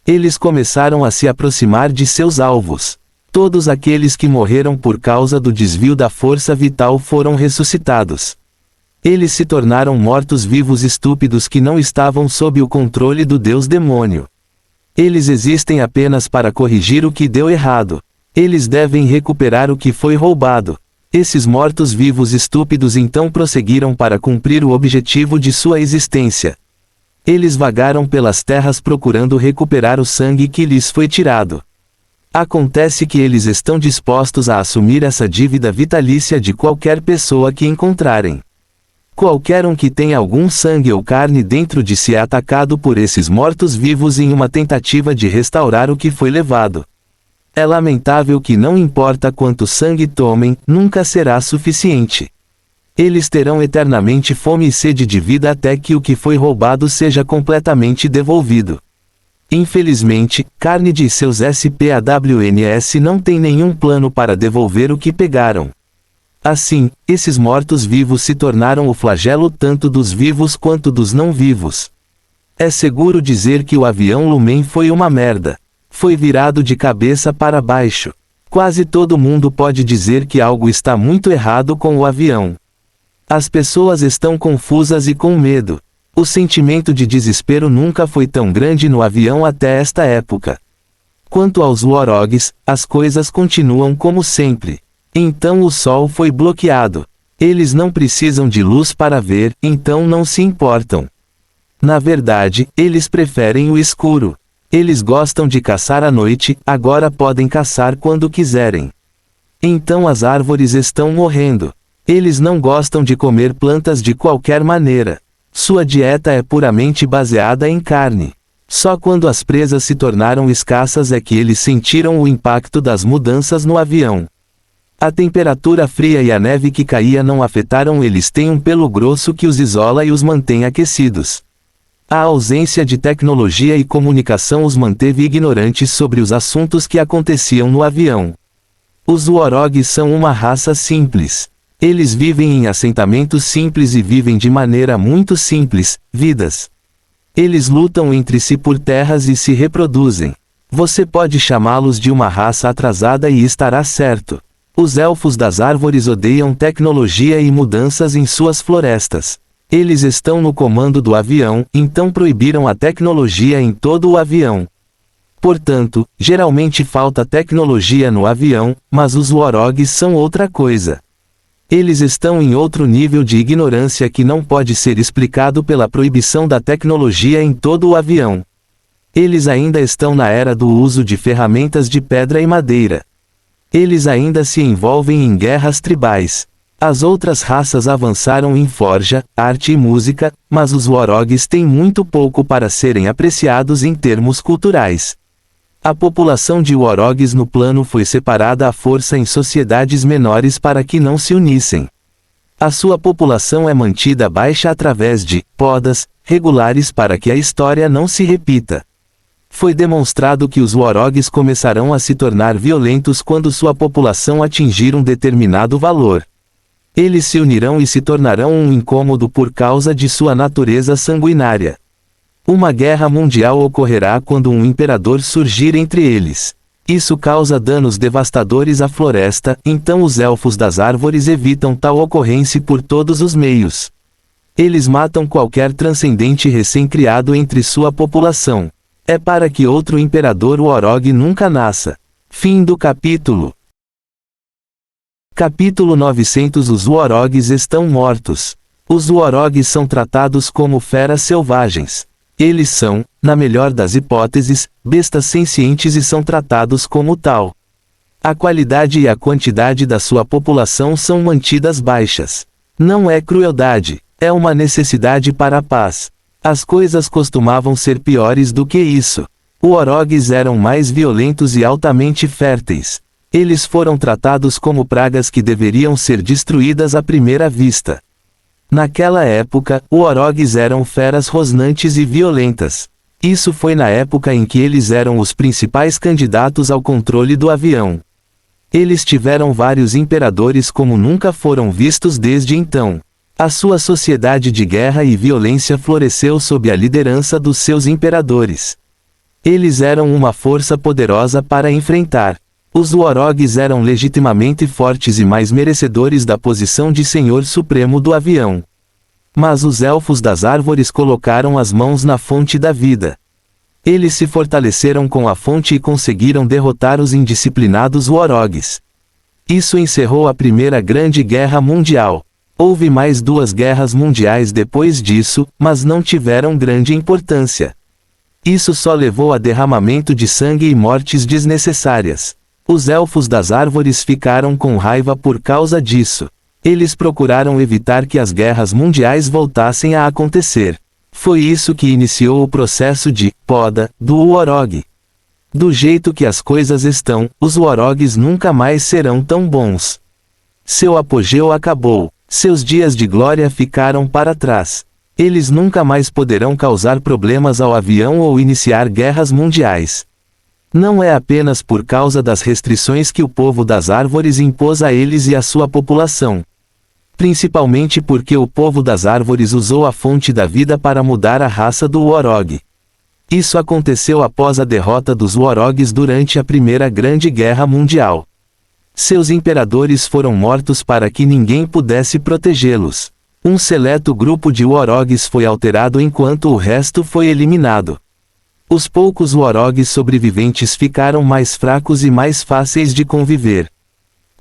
Eles começaram a se aproximar de seus alvos. Todos aqueles que morreram por causa do desvio da força vital foram ressuscitados. Eles se tornaram mortos-vivos estúpidos que não estavam sob o controle do Deus demônio. Eles existem apenas para corrigir o que deu errado. Eles devem recuperar o que foi roubado. Esses mortos-vivos estúpidos então prosseguiram para cumprir o objetivo de sua existência. Eles vagaram pelas terras procurando recuperar o sangue que lhes foi tirado. Acontece que eles estão dispostos a assumir essa dívida vitalícia de qualquer pessoa que encontrarem. Qualquer um que tenha algum sangue ou carne dentro de si é atacado por esses mortos-vivos em uma tentativa de restaurar o que foi levado. É lamentável que não importa quanto sangue tomem, nunca será suficiente. Eles terão eternamente fome e sede de vida até que o que foi roubado seja completamente devolvido. Infelizmente, Carnide e seus SPAWNS não têm nenhum plano para devolver o que pegaram. Assim, esses mortos-vivos se tornaram o flagelo tanto dos vivos quanto dos não-vivos. É seguro dizer que o avião Lumen foi uma merda. Foi virado de cabeça para baixo. Quase todo mundo pode dizer que algo está muito errado com o avião. As pessoas estão confusas e com medo. O sentimento de desespero nunca foi tão grande no avião até esta época. Quanto aos Worogs, as coisas continuam como sempre. Então o sol foi bloqueado. Eles não precisam de luz para ver, então não se importam. Na verdade, eles preferem o escuro. Eles gostam de caçar à noite, agora podem caçar quando quiserem. Então as árvores estão morrendo. Eles não gostam de comer plantas de qualquer maneira. Sua dieta é puramente baseada em carne. Só quando as presas se tornaram escassas é que eles sentiram o impacto das mudanças no avião. A temperatura fria e a neve que caía não afetaram eles, têm um pelo grosso que os isola e os mantém aquecidos. A ausência de tecnologia e comunicação os manteve ignorantes sobre os assuntos que aconteciam no avião. Os Uorogs são uma raça simples. Eles vivem em assentamentos simples e vivem de maneira muito simples, vidas. Eles lutam entre si por terras e se reproduzem. Você pode chamá-los de uma raça atrasada e estará certo. Os elfos das árvores odeiam tecnologia e mudanças em suas florestas. Eles estão no comando do avião, então proibiram a tecnologia em todo o avião. Portanto, geralmente falta tecnologia no avião, mas os Uorogs são outra coisa. Eles estão em outro nível de ignorância que não pode ser explicado pela proibição da tecnologia em todo o avião. Eles ainda estão na era do uso de ferramentas de pedra e madeira. Eles ainda se envolvem em guerras tribais. As outras raças avançaram em forja, arte e música, mas os Uorogs têm muito pouco para serem apreciados em termos culturais. A população de Uorogs no plano foi separada à força em sociedades menores para que não se unissem. A sua população é mantida baixa através de podas regulares para que a história não se repita. Foi demonstrado que os Uorogs começarão a se tornar violentos quando sua população atingir um determinado valor. Eles se unirão e se tornarão um incômodo por causa de sua natureza sanguinária. Uma guerra mundial ocorrerá quando um imperador surgir entre eles. Isso causa danos devastadores à floresta, então os elfos das árvores evitam tal ocorrência por todos os meios. Eles matam qualquer transcendente recém-criado entre sua população. É para que outro imperador Uorog nunca nasça. Fim do capítulo. Capítulo 900. Os Uorogs estão mortos. Os Uorogs são tratados como feras selvagens. Eles são, na melhor das hipóteses, bestas sencientes e são tratados como tal. A qualidade e a quantidade da sua população são mantidas baixas. Não é crueldade, é uma necessidade para a paz. As coisas costumavam ser piores do que isso. Uorogs eram mais violentos e altamente férteis. Eles foram tratados como pragas que deveriam ser destruídas à primeira vista. Naquela época, Uorogs eram feras rosnantes e violentas. Isso foi na época em que eles eram os principais candidatos ao controle do avião. Eles tiveram vários imperadores como nunca foram vistos desde então. A sua sociedade de guerra e violência floresceu sob a liderança dos seus imperadores. Eles eram uma força poderosa para enfrentar. Os Uorogs eram legitimamente fortes e mais merecedores da posição de Senhor Supremo do avião. Mas os Elfos das Árvores colocaram as mãos na fonte da vida. Eles se fortaleceram com a fonte e conseguiram derrotar os indisciplinados Uorogs. Isso encerrou a Primeira Grande Guerra Mundial. Houve mais 2 guerras mundiais depois disso, mas não tiveram grande importância. Isso só levou a derramamento de sangue e mortes desnecessárias. Os Elfos das Árvores ficaram com raiva por causa disso. Eles procuraram evitar que as guerras mundiais voltassem a acontecer. Foi isso que iniciou o processo de poda do Uorog. Do jeito que as coisas estão, os Uorogs nunca mais serão tão bons. Seu apogeu acabou. Seus dias de glória ficaram para trás. Eles nunca mais poderão causar problemas ao avião ou iniciar guerras mundiais. Não é apenas por causa das restrições que o povo das árvores impôs a eles e à sua população. Principalmente porque o povo das árvores usou a fonte da vida para mudar a raça do Uorog. Isso aconteceu após a derrota dos Uorogs durante a Primeira Grande Guerra Mundial. Seus imperadores foram mortos para que ninguém pudesse protegê-los. Um seleto grupo de Uorogs foi alterado enquanto o resto foi eliminado. Os poucos Uorogs sobreviventes ficaram mais fracos e mais fáceis de conviver.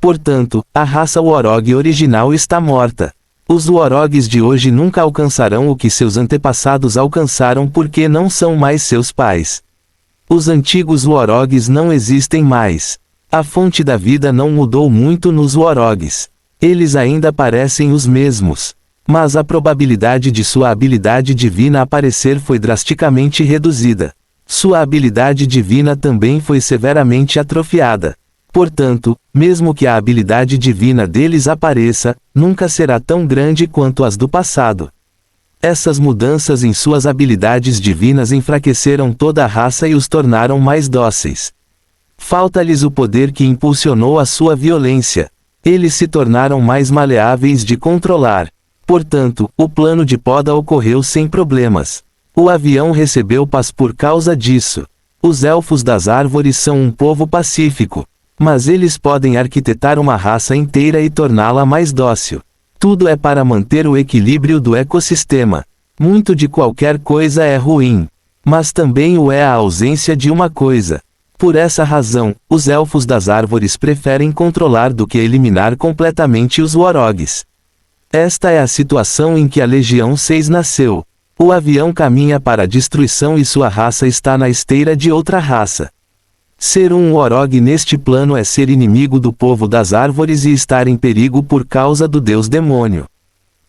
Portanto, a raça Uorog original está morta. Os Uorogs de hoje nunca alcançarão o que seus antepassados alcançaram porque não são mais seus pais. Os antigos Uorogs não existem mais. A fonte da vida não mudou muito nos Uorogs. Eles ainda parecem os mesmos. Mas a probabilidade de sua habilidade divina aparecer foi drasticamente reduzida. Sua habilidade divina também foi severamente atrofiada. Portanto, mesmo que a habilidade divina deles apareça, nunca será tão grande quanto as do passado. Essas mudanças em suas habilidades divinas enfraqueceram toda a raça e os tornaram mais dóceis. Falta-lhes o poder que impulsionou a sua violência. Eles se tornaram mais maleáveis de controlar. Portanto, o plano de poda ocorreu sem problemas. O avião recebeu paz por causa disso. Os elfos das árvores são um povo pacífico. Mas eles podem arquitetar uma raça inteira e torná-la mais dócil. Tudo é para manter o equilíbrio do ecossistema. Muito de qualquer coisa é ruim. Mas também o é a ausência de uma coisa. Por essa razão, os elfos das árvores preferem controlar do que eliminar completamente os Worogs. Esta é a situação em que a Legião 6 nasceu. O avião caminha para a destruição e sua raça está na esteira de outra raça. Ser um Worog neste plano é ser inimigo do povo das árvores e estar em perigo por causa do deus demônio.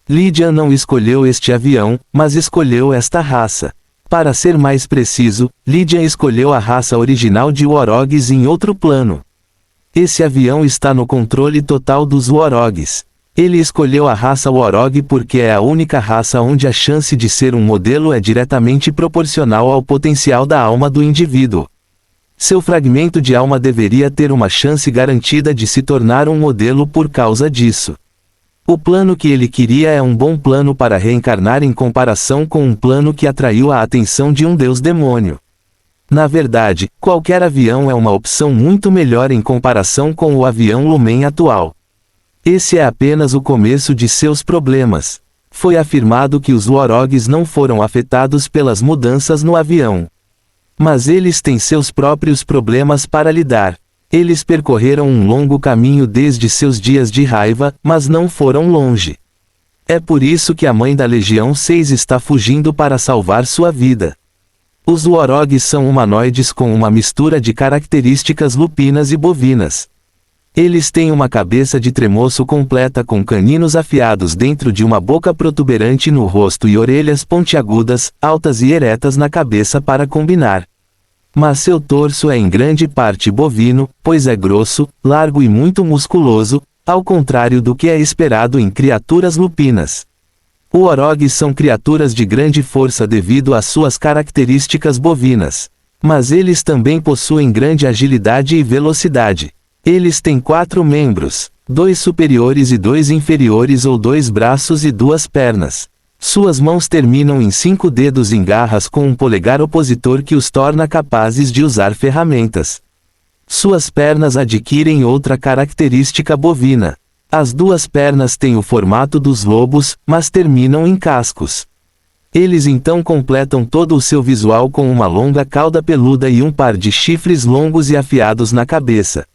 Lydian não escolheu este avião, mas escolheu esta raça. Para ser mais preciso, Lydian escolheu a raça original de Worogs em outro plano. Esse avião está no controle total dos Worogs. Ele escolheu a raça Worog porque é a única raça onde a chance de ser um modelo é diretamente proporcional ao potencial da alma do indivíduo. Seu fragmento de alma deveria ter uma chance garantida de se tornar um modelo por causa disso. O plano que ele queria é um bom plano para reencarnar em comparação com um plano que atraiu a atenção de um deus demônio. Na verdade, qualquer avião é uma opção muito melhor em comparação com o avião Lumen atual. Esse é apenas o começo de seus problemas. Foi afirmado que os Worogs não foram afetados pelas mudanças no avião. Mas eles têm seus próprios problemas para lidar. Eles percorreram um longo caminho desde seus dias de raiva, mas não foram longe. É por isso que a mãe da Legião 6 está fugindo para salvar sua vida. Os Worogs são humanoides com uma mistura de características lupinas e bovinas. Eles têm uma cabeça de tremoço completa com caninos afiados dentro de uma boca protuberante no rosto e orelhas pontiagudas, altas e eretas na cabeça para combinar. Mas seu torso é em grande parte bovino, pois é grosso, largo e muito musculoso, ao contrário do que é esperado em criaturas lupinas. Worogs são criaturas de grande força devido às suas características bovinas. Mas eles também possuem grande agilidade e velocidade. Eles têm 4 membros, 2 superiores e 2 inferiores ou 2 braços e 2 pernas. Suas mãos terminam em 5 dedos em garras com um polegar opositor que os torna capazes de usar ferramentas. Suas pernas adquirem outra característica bovina. As 2 pernas têm o formato dos lobos, mas terminam em cascos. Eles então completam todo o seu visual com uma longa cauda peluda e um par de chifres longos e afiados na cabeça.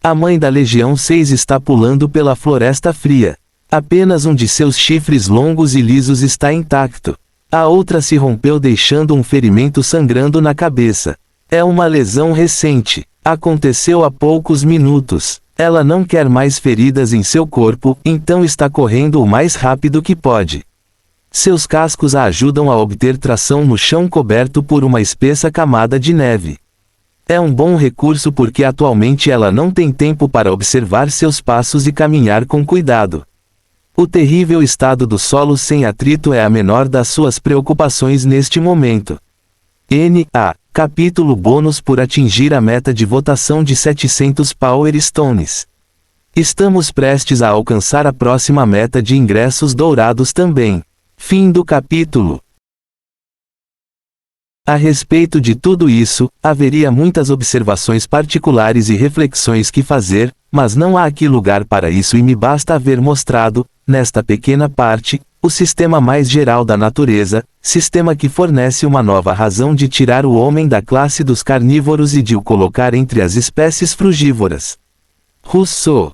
A mãe da Legião 6 está pulando pela floresta fria. Apenas um de seus chifres longos e lisos está intacto. A outra se rompeu deixando um ferimento sangrando na cabeça. É uma lesão recente. Aconteceu há poucos minutos. Ela não quer mais feridas em seu corpo, então está correndo o mais rápido que pode. Seus cascos a ajudam a obter tração no chão coberto por uma espessa camada de neve. É um bom recurso porque atualmente ela não tem tempo para observar seus passos e caminhar com cuidado. O terrível estado do solo sem atrito é a menor das suas preocupações neste momento. N.A. Capítulo bônus por atingir a meta de votação de 700 Power Stones. Estamos prestes a alcançar a próxima meta de ingressos dourados também. Fim do capítulo. A respeito de tudo isso, haveria muitas observações particulares e reflexões que fazer, mas não há aqui lugar para isso e me basta haver mostrado, nesta pequena parte, o sistema mais geral da natureza, sistema que fornece uma nova razão de tirar o homem da classe dos carnívoros e de o colocar entre as espécies frugívoras. Rousseau.